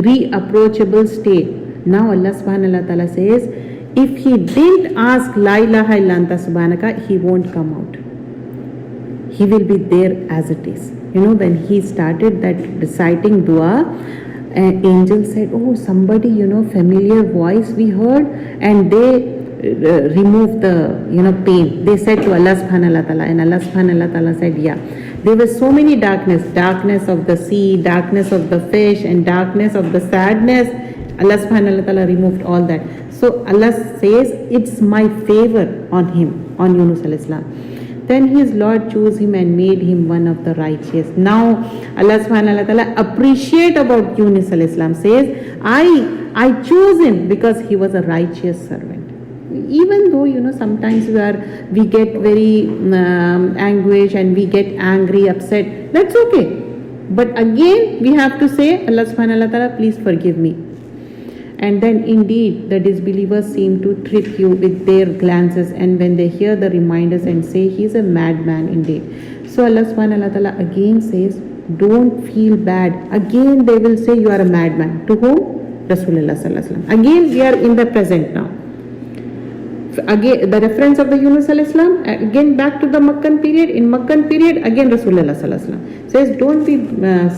reapproachable state. Now Allah subhanahu wa ta'ala says, if he didn't ask La ilaha illa anta subhanaka, he won't come out. He will be there as it is. When he started that reciting dua, an angel said, oh, somebody, familiar voice we heard, and they removed the, pain. They said to Allah subhanahu wa ta'ala, and Allah subhanahu wa ta'ala said, yeah. There were so many darkness of the sea, darkness of the fish, and darkness of the sadness. Allah subhanahu wa ta'ala removed all that. So Allah says, it's my favor on him, on Yunus alayhi salam. Then his Lord chose him and made him one of the righteous. Now Allah subhanahu wa ta'ala appreciate about Yunus alayhi salam, says, I chose him because he was a righteous servant. Even though, sometimes we get very anguish and we get angry, upset, that's okay. But again, we have to say, Allah subhanahu wa ta'ala, please forgive me. And then indeed the disbelievers seem to trip you with their glances, and when they hear the reminders and say, he is a madman indeed. So Allah subhanahu wa ta'ala again says, don't feel bad. Again they will say, you are a madman. To whom? Rasulullah sallallahu alaihi wasallam. Again we are in the present now. Again the reference of the Yunus alayhi salam, again back to the Makkan period. In Makkan period, again Rasulullah sallallahu alaihi wasallam says, don't be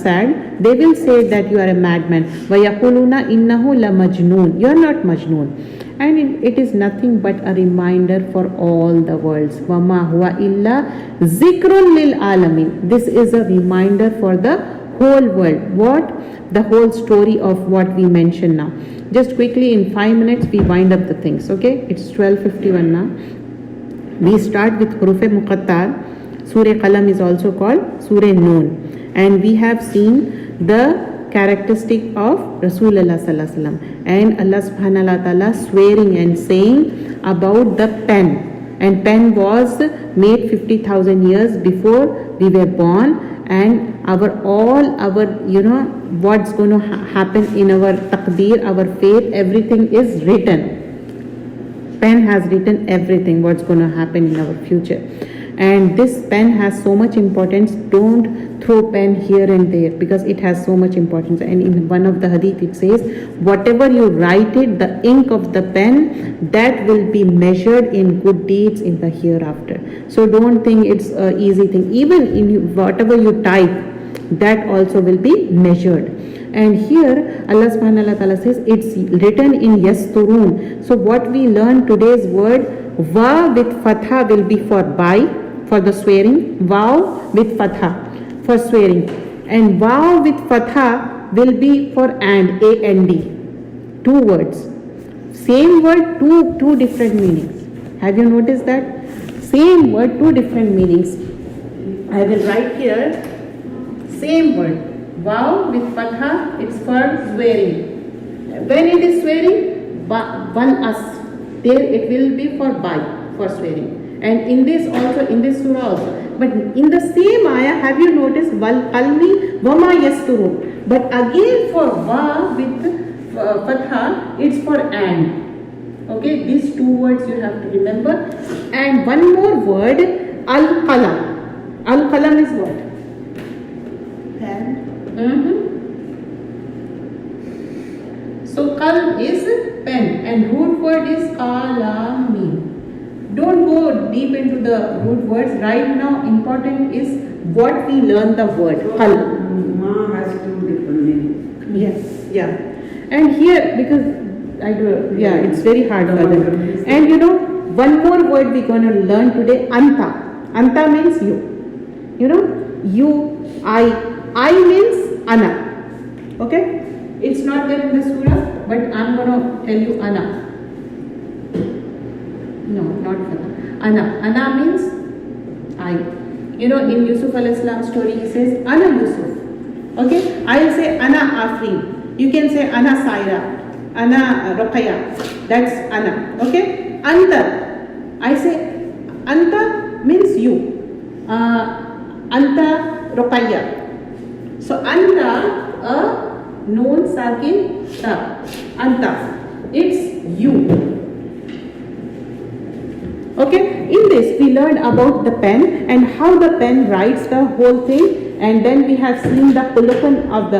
sad. They will say that you are a madman. وَيَقُولُونَ إِنَّهُ لَمَجْنُونَ. You are not Majnoon. And it is nothing but a reminder for all the worlds. وَمَا هُوَ إِلَّا ذِكْرٌ لِلْعَالَمِينَ. This is a reminder for the whole world. What? The whole story of what we mentioned now. Just quickly, in 5 minutes, we wind up the things, okay? It's 12:51 now. We start with Huruf-e Muqattar. Surah Qalam is also called Surah Noon. And we have seen the characteristic of Rasulullah sallallahu alaihi wasallam. And Allah subhanahu wa ta'ala swearing and saying about the pen. And pen was made 50,000 years before we were born. And what's going to happen in our taqdeer, our fate, everything is written. Pen has written everything, what's going to happen in our future. And this pen has so much importance. Don't throw pen here and there, because it has so much importance. And in one of the hadith it says, whatever you write it, the ink of the pen, that will be measured in good deeds in the hereafter. So don't think it's an easy thing. Even in whatever you type, that also will be measured. And here Allah subhanahu wa ta'ala says it's written in yasturun. So what we learn today's word, wa with fatha will be for by, for the swearing, waw with fatha for swearing, and waw with fatha will be for and, A-N-D. Two words. Same word, two different meanings. Have you noticed that? Same word, two different meanings. I will write here, same word. Waw with fatha, it's for swearing. When it is swearing, one us. There it will be for by, for swearing. And in this also, in this surah also. But in the same ayah, have you noticed, wal qalmi wama yasturun. But again for wa with fatha, it's for and. Okay, these two words you have to remember. And one more word, al-qalam. Al-qalam is what? Pen. So qalam is pen and root word is qalami. Don't go deep into the root words. Right now important is what we learn the word. Qalam. Ma has two different meanings. Yes, yeah. And here, because it's very hard for them. And you know, one more word we're going to learn today, anta. Anta means you. You know, you, I means ana. Okay? It's not there in the surah, but I'm going to tell you ana. No, not fatha. Ana. Ana means I. You know, in Yusuf alayhi salam story, he says, ana Yusuf. Okay? I'll say ana Afrin. You can say ana Saira. Ana Ruqayya. That's ana. Okay? Anta. I say anta means you. Anta Ruqayya. So anta, a noon sakin ta. Anta. It's you. Okay? In this we learned about the pen and how the pen writes the whole thing, and then we have seen the khuluq of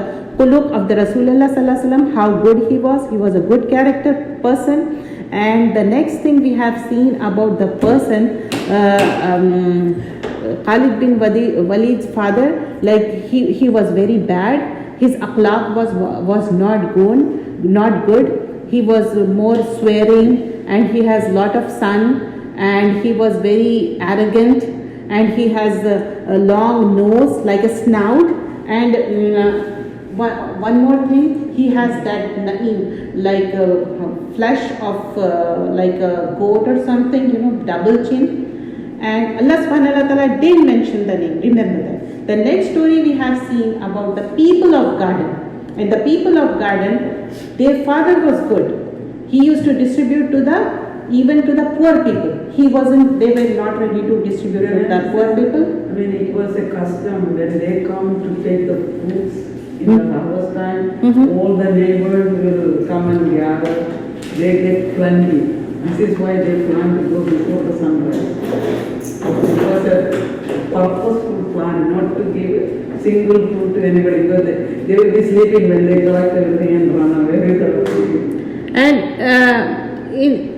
the Rasulullah sallallahu alaihi wasallam, how good he was. He was a good character person. And the next thing we have seen about the person, Khalid bin Walid's father, like he was very bad. His akhlaq was not good. He was more swearing, and he has lot of son, and he was very arrogant, and he has a long nose like a snout, and one more thing, he has that na'im, like flesh of like a goat or something, you know, double chin. And Allah subhanahu wa ta'ala didn't mention the name, remember that. The next story we have seen about the people of garden. And the people of garden, their father was good. He used to distribute even to the poor people. They were not ready to distribute to the poor people. I mean, it was a custom when they come to take the fruits in the harvest time, all the neighbors will come and gather. They get plenty. This is why they plan to go before the sunrise. It was a purposeful plan, not to give single fruit to anybody, because they will be sleeping when they collect everything and run away with everything. And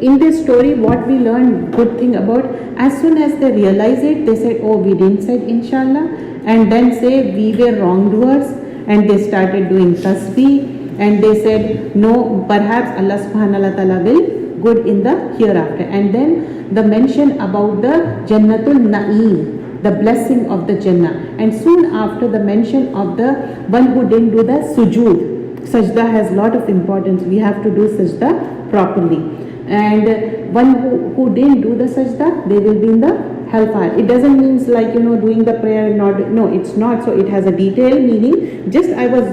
in this story, what we learned good thing about, as soon as they realize it, they said, oh, we didn't say inshallah, and then say we were wrongdoers, and they started doing tasbih, and they said, no, perhaps Allah subhanahu wa ta'ala will good in the hereafter. And then the mention about the Jannatul Na'im, the blessing of the Jannah, and soon after the mention of the one who didn't do the sujood. Sajda has lot of importance. We have to do sajda properly. And one who didn't do the sajda, they will be in the hellfire. It doesn't mean like, doing the prayer and not, no, it's not. So it has a detailed meaning. Just I was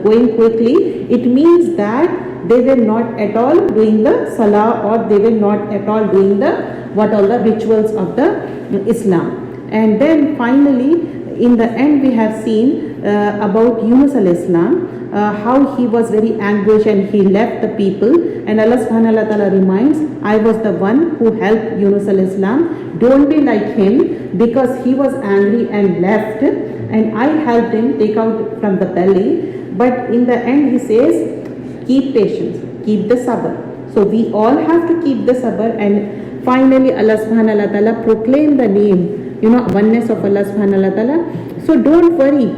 going quickly. It means that they were not at all doing the salah, or they were not at all doing all the rituals of the Islam. And then finally, in the end, we have seen about Yunus alayhi salam, how he was very anguished and he left the people. And Allah subhanahu wa ta'ala reminds, I was the one who helped Yunus alayhi salam. Don't be like him, because he was angry and left, and I helped him take out from the belly. But in the end, he says, keep patience, keep the sabr. So we all have to keep the sabr. And finally, Allah subhanahu wa ta'ala proclaim the name, oneness of Allah subhanahu wa ta'ala. So don't worry.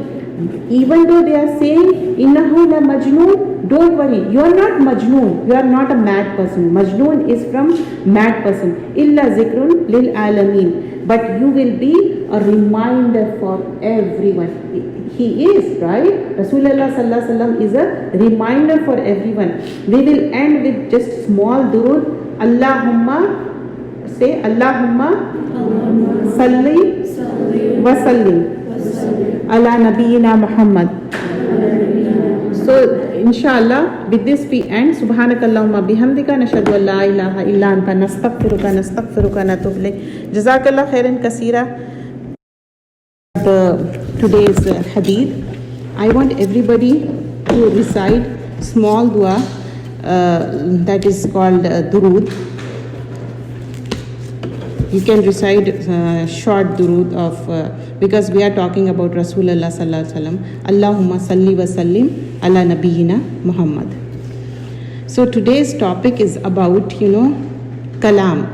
Even though they are saying innahu la majnoon, don't worry, you are not majnoon, you are not a mad person. Majnoon is from mad person. Illa zikrun lil alameen, but you will be a reminder for everyone. He is, right? Rasulullah sallallahu alaihi wasallam is a reminder for everyone. We will end with just small durood. Allahumma, say Allahumma salli wa sallim ala nabiyyina Muhammad. So inshallah with this we end. Subhanakallahumma bihamdika nashhadu an la ilaha illa anta nastaghfiruka natubu ilayk. Jazakallah khairan kaseera. Today's hadith, I want everybody to recite small dua that is called durood. You can recite short durood of because we are talking about Rasulullah sallallahu alaihi wasallam. Allahumma salli wa sallim ala nabiyyina Muhammad. So today's topic is about kalam,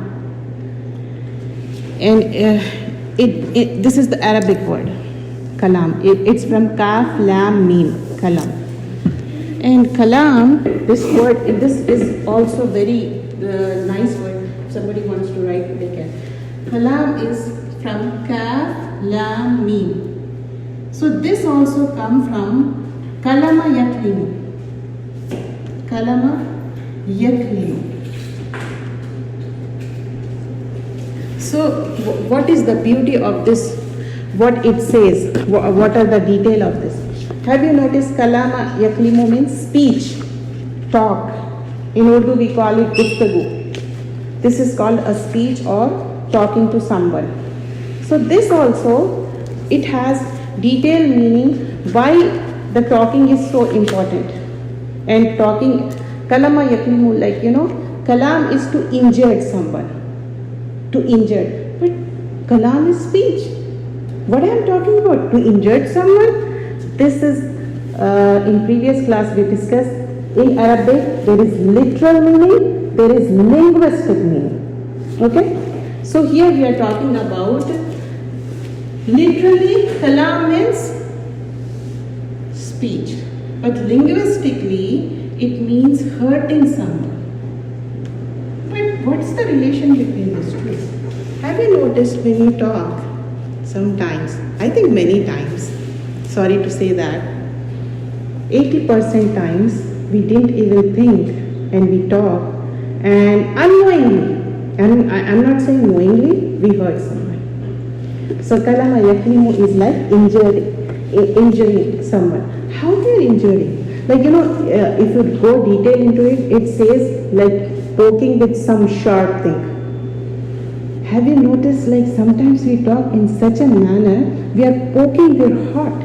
and this is the Arabic word kalam. It's from kaf lam mim, kalam. And kalam, this word, this is also very nice word. If somebody wants to write, they can. Kalam is from kaf lam mim. So this also comes from kalama yaklimu. Kalama yaklimu. So what is the beauty of this? What it says? What are the detail of this? Have you noticed kalama yaklimu means speech, talk. In Urdu we call it guftagu. This is called a speech or talking to someone. So this also, it has detailed meaning why the talking is so important. And talking, kalama yaklimu, like kalam is to injure someone. To injure. But kalam is speech. What I am talking about? To injure someone? This is, in previous class we discussed, in Arabic there is literal meaning, there is linguistic meaning. Okay? So here we are talking about, literally kalam means speech. But linguistically it means hurting someone. But what's the relation between these two? Have you noticed when you talk, sometimes, I think many times, sorry to say that, 80% times we didn't even think and we talk and unknowingly, and I'm not saying knowingly, we hurt someone. So kalama yaklimu is like injuring someone. How they are injuring? Like if you go detail into it, it says like poking with some sharp thing. Have you noticed like sometimes we talk in such a manner, we are poking their heart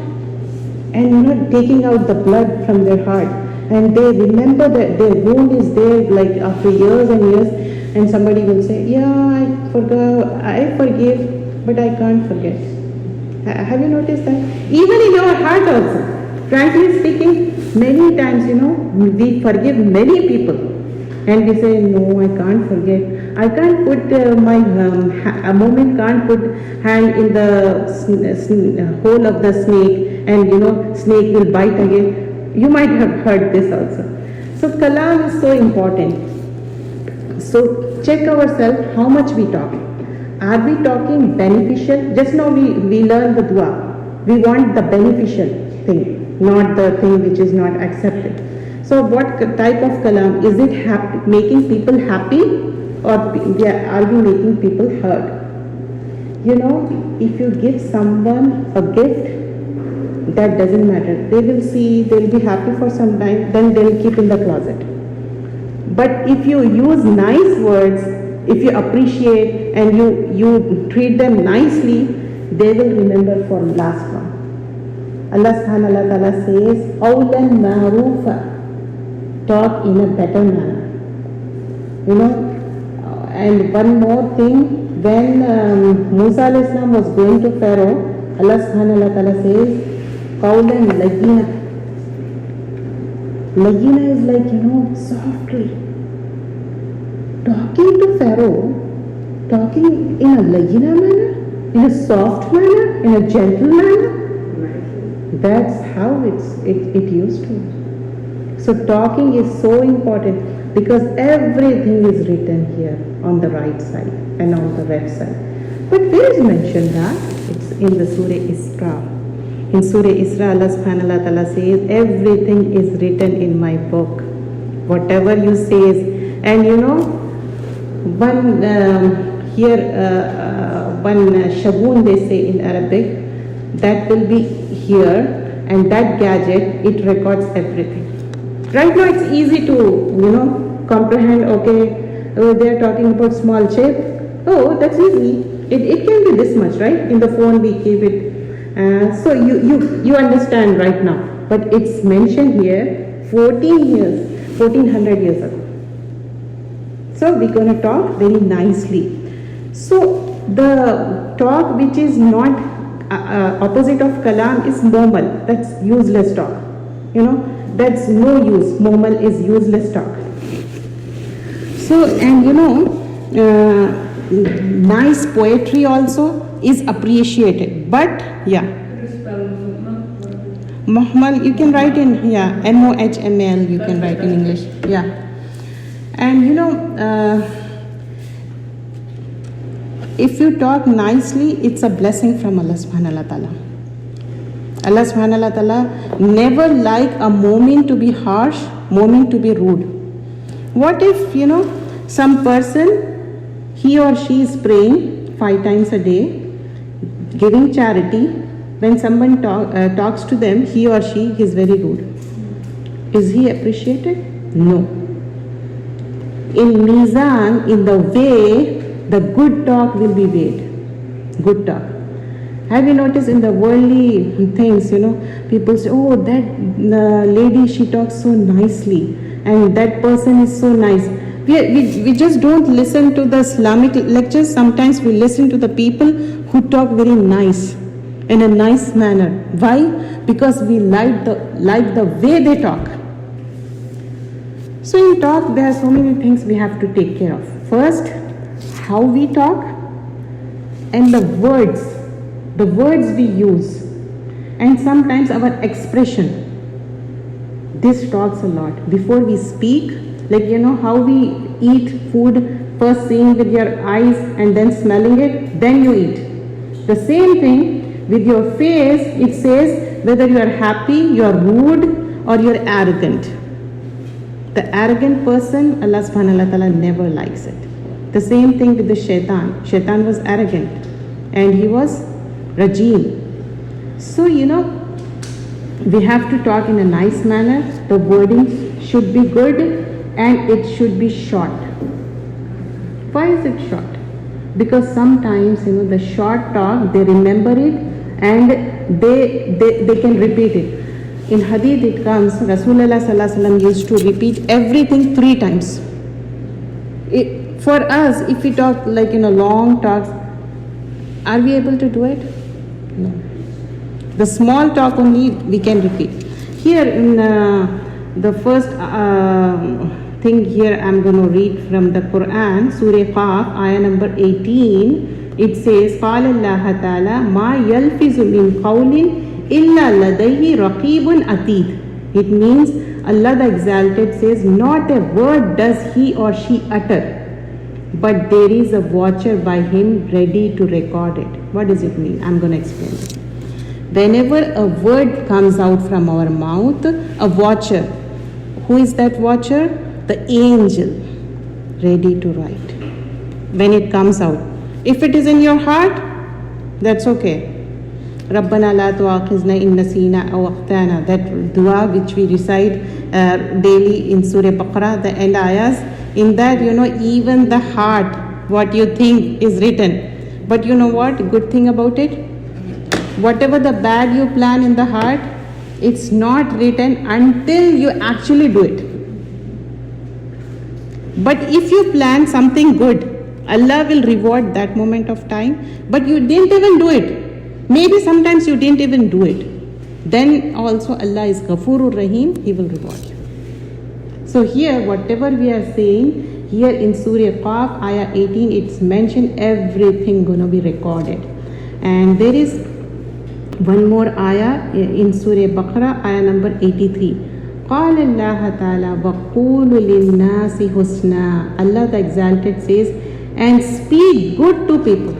and taking out the blood from their heart. And they remember that their wound is there like after years and years, and somebody will say, yeah, I forgive, but I can't forget. Have you noticed that? Even in our heart also, frankly speaking, many times, we forgive many people. And we say, no, I can't forget. I can't put a moment can't put hand in the hole of the snake and snake will bite again. You might have heard this also. So kalam is so important. So check ourselves how much we talk. Are we talking beneficial? Just now we learned the dua. We want the beneficial thing, not the thing which is not accepted. So what type of kalam? Is it making people happy, or are we making people hurt? If you give someone a gift, that doesn't matter. They will see, they'll be happy for some time, then they'll keep in the closet. But if you use nice words, if you appreciate and you treat them nicely, they will remember for last one. Allah subhanahu wa ta'ala says, "Awlan ma'rufa." Talk in a better manner. And one more thing, when Musa alayhi salam was going to Pharaoh, Allah subhanahu wa ta'ala says, Qawlan layyina. Layyina is like, softly. Talking to Pharaoh, talking in a layyina manner, in a soft manner, in a gentle manner. That's how it used to. So talking is so important because everything is written here on the right side and on the left side. But where is mentioned that? It's in the Surah Isra. In Surah Isra, Allah subhanahu wa ta'ala says, everything is written in my book. Whatever you say. And you know, one shagun they say in Arabic, that will be here, and that gadget, it records everything. Right now it's easy to, comprehend, okay, they are talking about small chip. Oh, that's easy. It can be this much, right? In the phone we keep it. So you understand right now. But it's mentioned here 1400 years ago. So we're going to talk very nicely. So the talk which is not opposite of kalam is momal. That's useless talk. That's no use. Momal is useless talk. So, and nice poetry also is appreciated. But yeah, Mohmal you can write in Mohmal you can write in English. Yeah. And if you talk nicely, it's a blessing from Allah subhanahu wa ta'ala. Allah subhanahu wa ta'ala never like a moment to be harsh, moment to be rude. What if, some person, he or she is praying 5 times a day, giving charity. When someone talks to them, he or she is very rude. Is he appreciated? No. In Mizan, in the way, the good talk will be weighed. Good talk. Have you noticed in the worldly things, people say, oh, that lady, she talks so nicely, and that person is so nice. We just don't listen to the Islamic lectures. Sometimes we listen to the people who talk very nice, in a nice manner. Why? Because we like the way they talk. So in talk, there are so many things we have to take care of. First, how we talk, and the words we use, and sometimes our expression. This talks a lot. Before we speak, like how we eat food, first seeing with your eyes and then smelling it, then you eat. The same thing with your face, it says whether you are happy, you are rude, or you are arrogant. The arrogant person, Allah subhanahu wa ta'ala never likes it. The same thing with the shaitan. Shaitan was arrogant and he was rajim. So, we have to talk in a nice manner. The wording should be good and it should be short. Why is it short? Because sometimes, the short talk, they remember it and they can repeat it. In hadith it comes, Rasulullah sallallahu alaihi wasallam used to repeat everything 3 times. For us, if we talk like long talks, are we able to do it? No. The small talk only we can repeat. Here in the first thing here I'm going to read from the Quran, Surah Qaf, ayah number 18. It says, قال الله تعالى ما يلفظ من قول إلا لديه رقيب عتيد. It means Allah the Exalted says, not a word does he or she utter, but there is a watcher by him ready to record it. What does it mean? I'm going to explain it. Whenever a word comes out from our mouth, a watcher. Who is that watcher? The angel, ready to write. When it comes out. If it is in your heart, that's okay. Rabbana la tu'akhizna in nasina aw akhtana. That dua which we recite daily in Surah Baqarah, the end ayahs. In that, even the heart, what you think is written. But you know what? Good thing about it? Whatever the bad you plan in the heart, it's not written until you actually do it. But if you plan something good, Allah will reward that moment of time, but you didn't even do it. Maybe sometimes you didn't even do it. Then also Allah is Ghafurur Rahim, He will reward you. So here, whatever we are saying, here in Surah Qaf, ayah 18, it's mentioned everything going to be recorded. And there is One more ayah in Surah Baqarah, ayah number 83. قال الله تعالى وقولوا للناس حسنا. Allah the Exalted says, and speak good to people.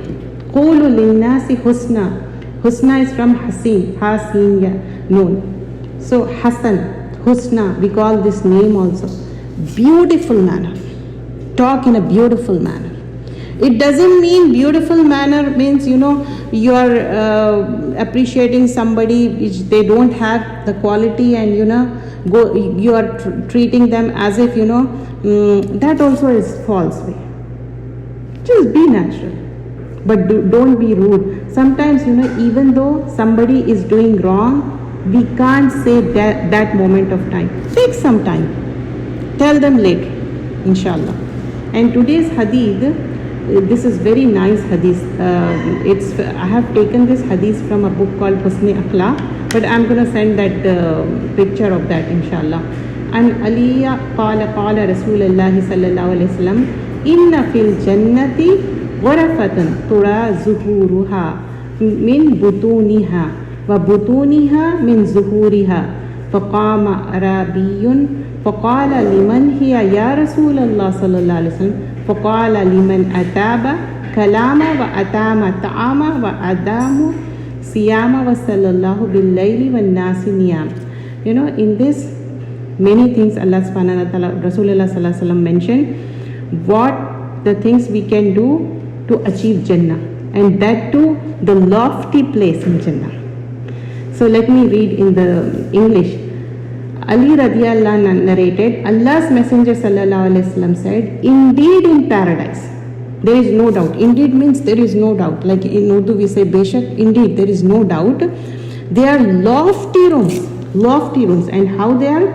قولوا للناس حسنا. Husna is from Hasin, Hasin ya noon. So Hasan, Husna, we call this name also. Beautiful manner. Talk in a beautiful manner. It doesn't mean beautiful manner means, you are appreciating somebody which they don't have the quality, and you are treating them as if, that also is false way. Just be natural. But don't be rude. Sometimes, even though somebody is doing wrong, we can't say that moment of time. Take some time. Tell them later, inshallah. And today's hadith, this is very nice hadith. I have taken this hadith from a book called Husni Akhlaq, but I'm going to send that picture of that, inshallah. And Aliya qala Rasulullah sallallahu alayhi wasallam, inna fil jannati غرفة ترى زهورها من بطونها وبطونها من زهورها. فقام أعرابي فقال لمن هي يا رسول الله صلى الله عليه وسلم. فقال لمن أتاب كلام وأتام طعام وأدام صيام وصلى الله بالليل والناس نيام. In this many things Allah subhanahu wa ta'ala, Rasulullah sallallahu alaihi wasallam mentioned what the things we can do to achieve Jannah, and that too the lofty place in Jannah. So let me read in the English. Ali radiyallahu anhu narrated, Allah's Messenger sallallahu alaihi wasallam said, indeed in paradise there is no doubt. Indeed means there is no doubt. Like in Urdu we say beshak, indeed there is no doubt. There are lofty rooms, and how they are,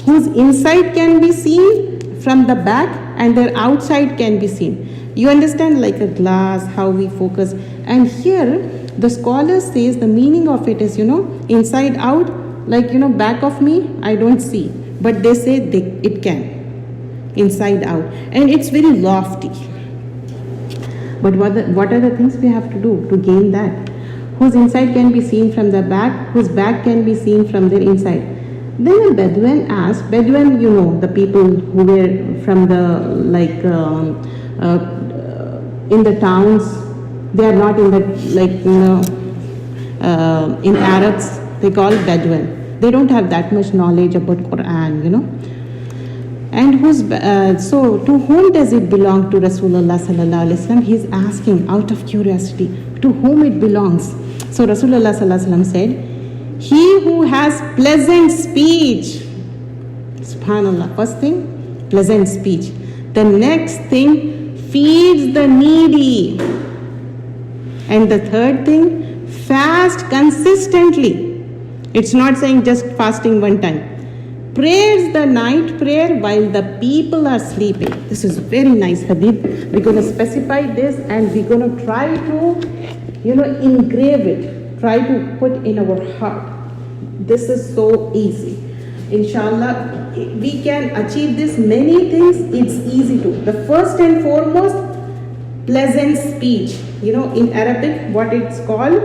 whose inside can be seen from the back and their outside can be seen. You understand, like a glass, how we focus. And here the scholar says the meaning of it is, inside out, like, back of me I don't see, but they say it can, inside out, and it's very lofty. But what are the things we have to do to gain that? Whose inside can be seen from the back, whose back can be seen from their inside. Then a Bedouin asked, Bedouin, the people who were from the in the towns, they are not in the in Arabs they call Bedouin. They don't have that much knowledge about Quran, And so to whom does it belong to Rasulullah sallallahu alaihi wasallam? He's asking out of curiosity to whom it belongs. So Rasulullah sallallahu alaihi wasallam said, he who has pleasant speech. Subhanallah. First thing, pleasant speech. The next thing, feeds the needy. And the third thing, fast consistently. It's not saying just fasting one time. Prays the night prayer while the people are sleeping. This is very nice hadith. We're going to specify this, and we're going to try to, engrave it. Try to put in our heart. This is so easy. Inshallah, we can achieve this many things. It's easy to. The first and foremost, pleasant speech. In Arabic, what it's called?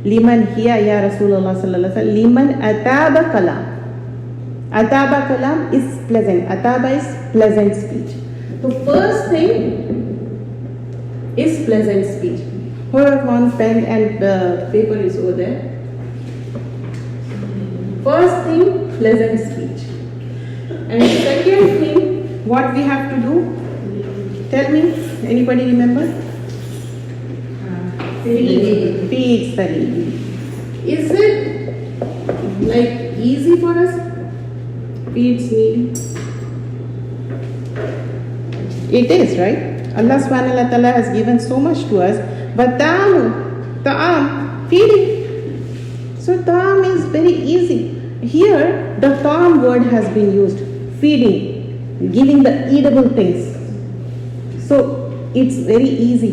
Liman hiya ya Rasulullah sallallahu alaihi wasallam. Liman ataba kalam. Ataba kalam is pleasant. Ataba is pleasant speech. The first thing is pleasant speech. Whoever wants pen and paper is over there. First thing, pleasant speech. And second thing, what we have to do? Tell me, anybody remember? Feeds the needy. Is it easy for us? Feeds needy. It is, right? Allah subhanahu wa ta'ala has given so much to us. But ta'am, feeding. So ta'am is very easy. Here, the ta'am word has been used. Feeding, giving the eatable things. So it's very easy,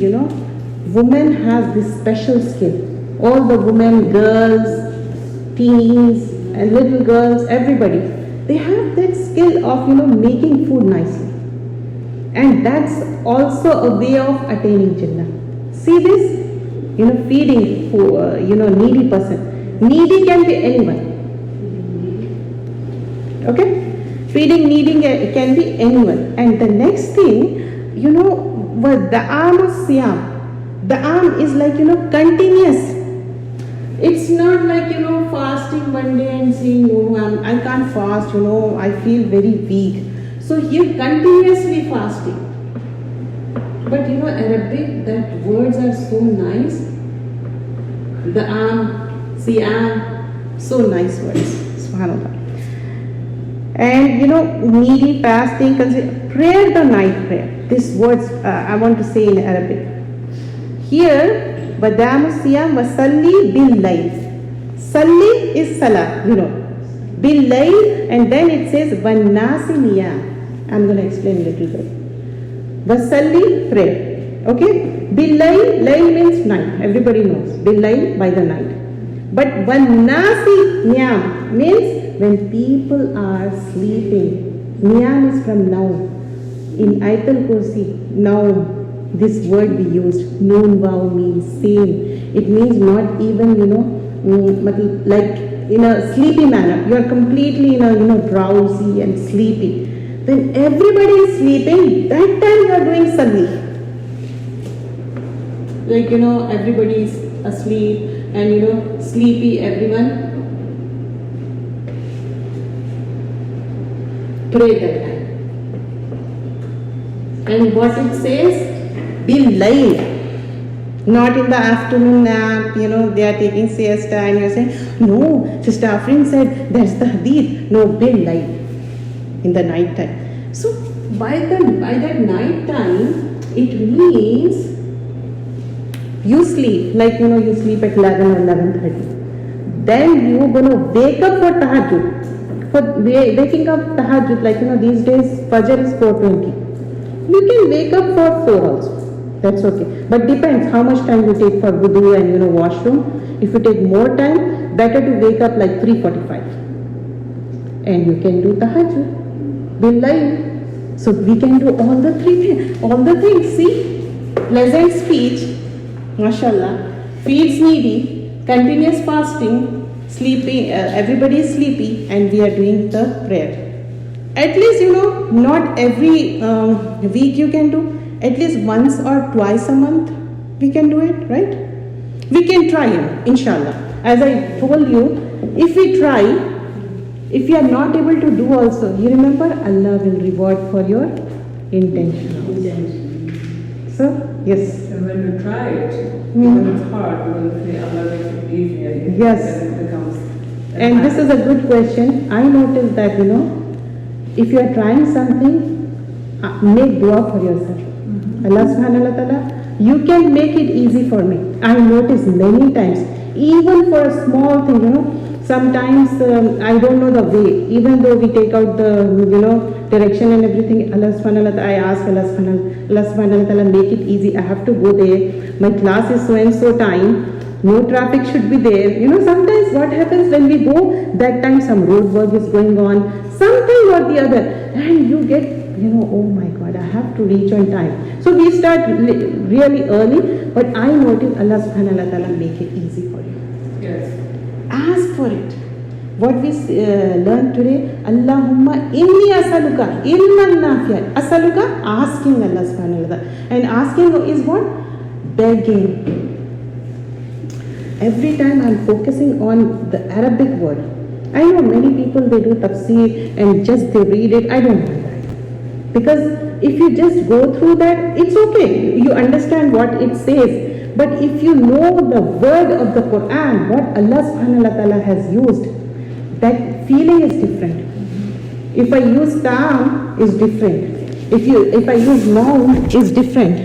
Women have this special skill. All the women, girls, teens, and little girls, everybody, they have that skill of, making food nicely. And that's also a way of attaining Jannah. See this? Feeding for, needy person. Needy can be anyone. Okay? Feeding, needing can be anyone. And the next thing, what the arm of Siyam. The arm is like, continuous. It's not like, fasting one day and saying, I can't fast, I feel very weak. So here continuously fasting. But Arabic, that words are so nice. The am, siyam, so nice words. Subhanallah. And needy fasting, prayer, the night prayer. These words I want to say in Arabic. Here, Badamu siyam wasalli bil layl. Salli is salah, bil layl, and then it says vannasi niyam. I'm going to explain a little bit. Wasalli, prayer. Okay? Bil layl, layl means night. Everybody knows. Bil layl, by the night. But vannasi niyam means when people are sleeping. Niyam is from now. In Ayatul Kursi, now this word we used, noon wow means same. It means not even, like in a sleepy manner. You are completely in a drowsy and sleepy. When everybody is sleeping, that time you are doing salli. Like, everybody is asleep and, sleepy everyone. Pray that time. And what it says? Bil layl. Not in the afternoon nap, they are taking siesta and you're saying, no, Sister Afrin said, that's the hadith. No, bil layl. In the night time. So, by that night time, it means you sleep, like, you sleep at 11 or 11:30. Then you're going to wake up for tahajjud. For waking up tahajjud, like, these days, Fajr is 4:20. You can wake up for 4 also. That's okay. But depends how much time you take for wudu and washroom. If you take more time, better to wake up like 3:45. And you can do tahajjud, bil layl. So we can do all the things. See? Pleasant speech, mashallah, feeds needy, continuous fasting, sleeping, everybody is sleepy, and we are doing the prayer. At least, not every week you can do. At least once or twice a month we can do it, right? We can try it, inshallah. As I told you, if we try, if you are not able to do also, you remember Allah will reward for your intention. So, yes. And when you try it, when it's hard, you will say Allah makes it easier. Yes. And it becomes. And this is a good question. I noticed that, if you are trying something, make dua for yourself. Allah subhanahu wa ta'ala, you can make it easy for me. I noticed many times, even for a small thing, sometimes I don't know the way, even though we take out the, direction and everything, Allah subhanahu wa ta'ala, I ask Allah subhanahu wa ta'ala, make it easy. I have to go there. My class is so and so time. No traffic should be there. Sometimes what happens when we go, that time some road work is going on, something or the other, and you get, oh my God, I have to reach on time. So we start really early, but I notice Allah subhanahu wa ta'ala make it easy for you. Yes. Ask for it. What we learned today, Allahumma inni asaluka ilman nafi'an. Asaluka, asking Allah subhanahu wa ta'ala. And asking is what? Begging. Every time I'm focusing on the Arabic word. I know many people, they do tafsir and just they read it. I don't want that. Because if you just go through that, it's okay. You understand what it says. But if you know the word of the Quran, what Allah subhanahu wa ta'ala has used, that feeling is different. If I use tam, is different. If I use noun, is different.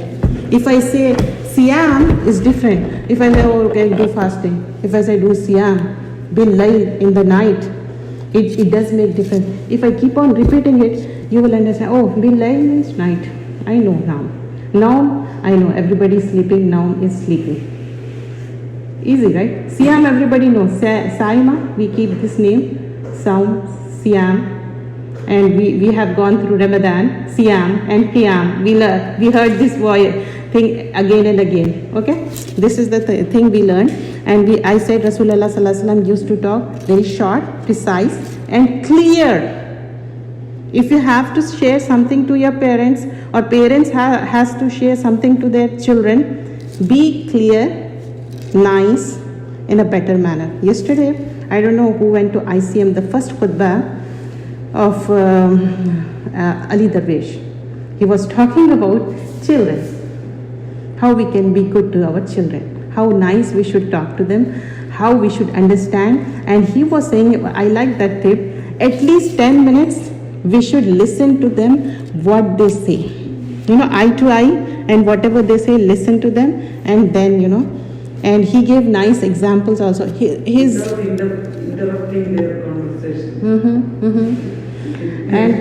If I say siyam, is different. If I say, okay, do fasting. If I say do siyam, bil layl, in the night, it does make difference. If I keep on repeating it, you will understand, oh, bil layl means night. I know now. Now, I know everybody is sleeping, now is sleeping. Easy, right? Siyam, everybody knows. Saima, we keep this name. Saum, Siyam. And we have gone through Ramadan, Siyam and Qiyam. We heard this thing again and again. Okay, this is the thing we learned. And I said Rasulullah sallallahu alaihi wasallam used to talk very short, precise, and clear. If you have to share something to your parents, or parents has to share something to their children, be clear, nice, in a better manner. Yesterday, I don't know who went to ICM, the first khutbah of Ali Darwish. He was talking about children, how we can be good to our children, how nice we should talk to them, how we should understand. And he was saying, I like that tip, at least 10 minutes we should listen to them, what they say, eye to eye, and whatever they say, listen to them. And then and he gave nice examples also. His Without interrupting their conversation. And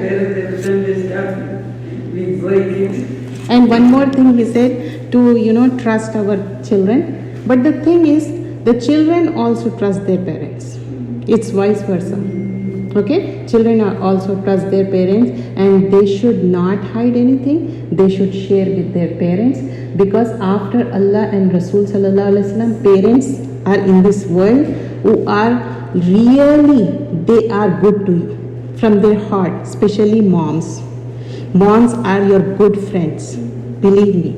and one more thing he said, to trust our children. But the thing is, the children also trust their parents. It's vice versa. Okay, children are also trust their parents, and they should not hide anything. They should share with their parents, because after Allah and Rasul sallallahu alaihi wasallam, parents are in this world who are really, they are good to you from their heart, especially moms. Moms are your good friends, believe me.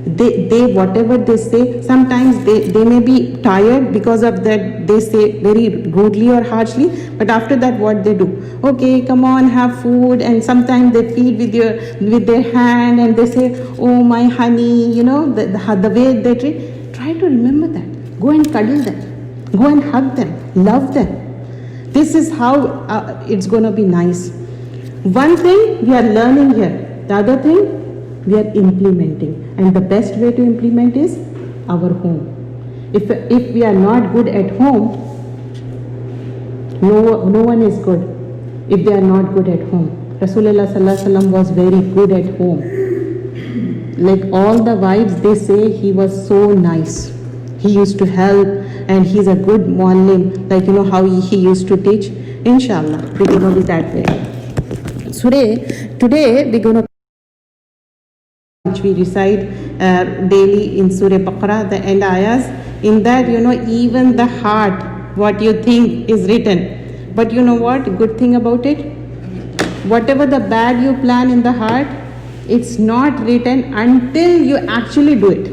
They whatever they say, sometimes they may be tired because of that, they say very rudely or harshly, but after that what they do, okay, come on, have food. And sometimes they feed with their hand, and they say, oh my honey, the way they treat. Try to remember that. Go and cuddle them, go and hug them, love them. This is how it's going to be nice. One thing we are learning here, the other thing we are implementing. And the best way to implement is our home. If we are not good at home, no one is good if they are not good at home. Rasulullah sallallahu alaihi wasallam was very good at home. Like all the wives, they say he was so nice. He used to help, and he's a good muallim, like how he used to teach. Inshallah, we're going to be that way. Today we're going to, which we recite daily in Surah Baqarah, the end ayahs. In that, even the heart, what you think is written. But you know what? Good thing about it? Whatever the bad you plan in the heart, it's not written until you actually do it.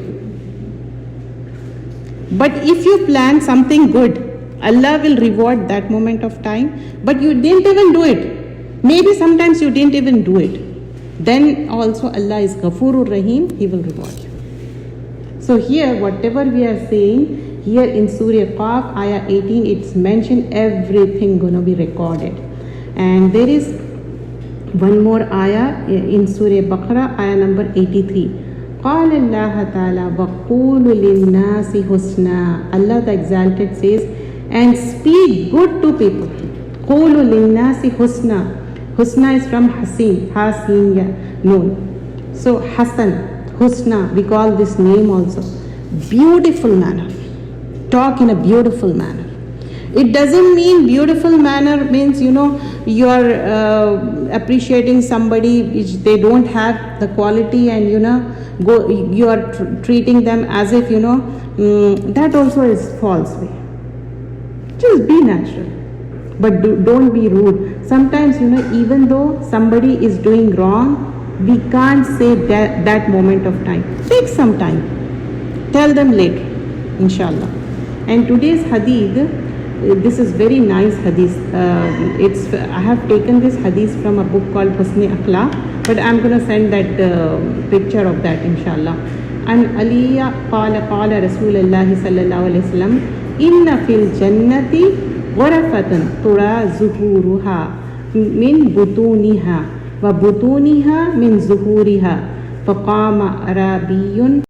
But if you plan something good, Allah will reward that moment of time, but you didn't even do it. Maybe sometimes you didn't even do it. Then also Allah is Ghafurur Rahim, He will reward you. So here, whatever we are saying, here in Surah Qaf, Ayah 18, it's mentioned everything going to be recorded. And there is one more ayah in Surah Baqarah, ayah number 83. قال الله تعالى وَقُولُ لِلنَّاسِ حُسْنًا. Allah the Exalted says, and speak good to people. قُولُ لِلنَّاسِ حُسْنًا. Husna is from Hasin, Hasin ya noon. So Hasan, Husna, we call this name also. Beautiful manner. Talk in a beautiful manner. It doesn't mean beautiful manner means, you are appreciating somebody which they don't have the quality, and you are treating them as if, that also is false way. Just be natural. But don't be rude. Sometimes, even though somebody is doing wrong, we can't say that moment of time. Take some time. Tell them later, inshallah. And today's hadith, this is very nice hadith. I have taken this hadith from a book called Husni Akhlaq, but I'm going to send that picture of that, inshallah. And Aliyya qala Rasulullah sallallahu alayhi wasallam, inna fil jannati غرفة ترى زهورها من بطونها وبطونها من زهورها فقام أعرابي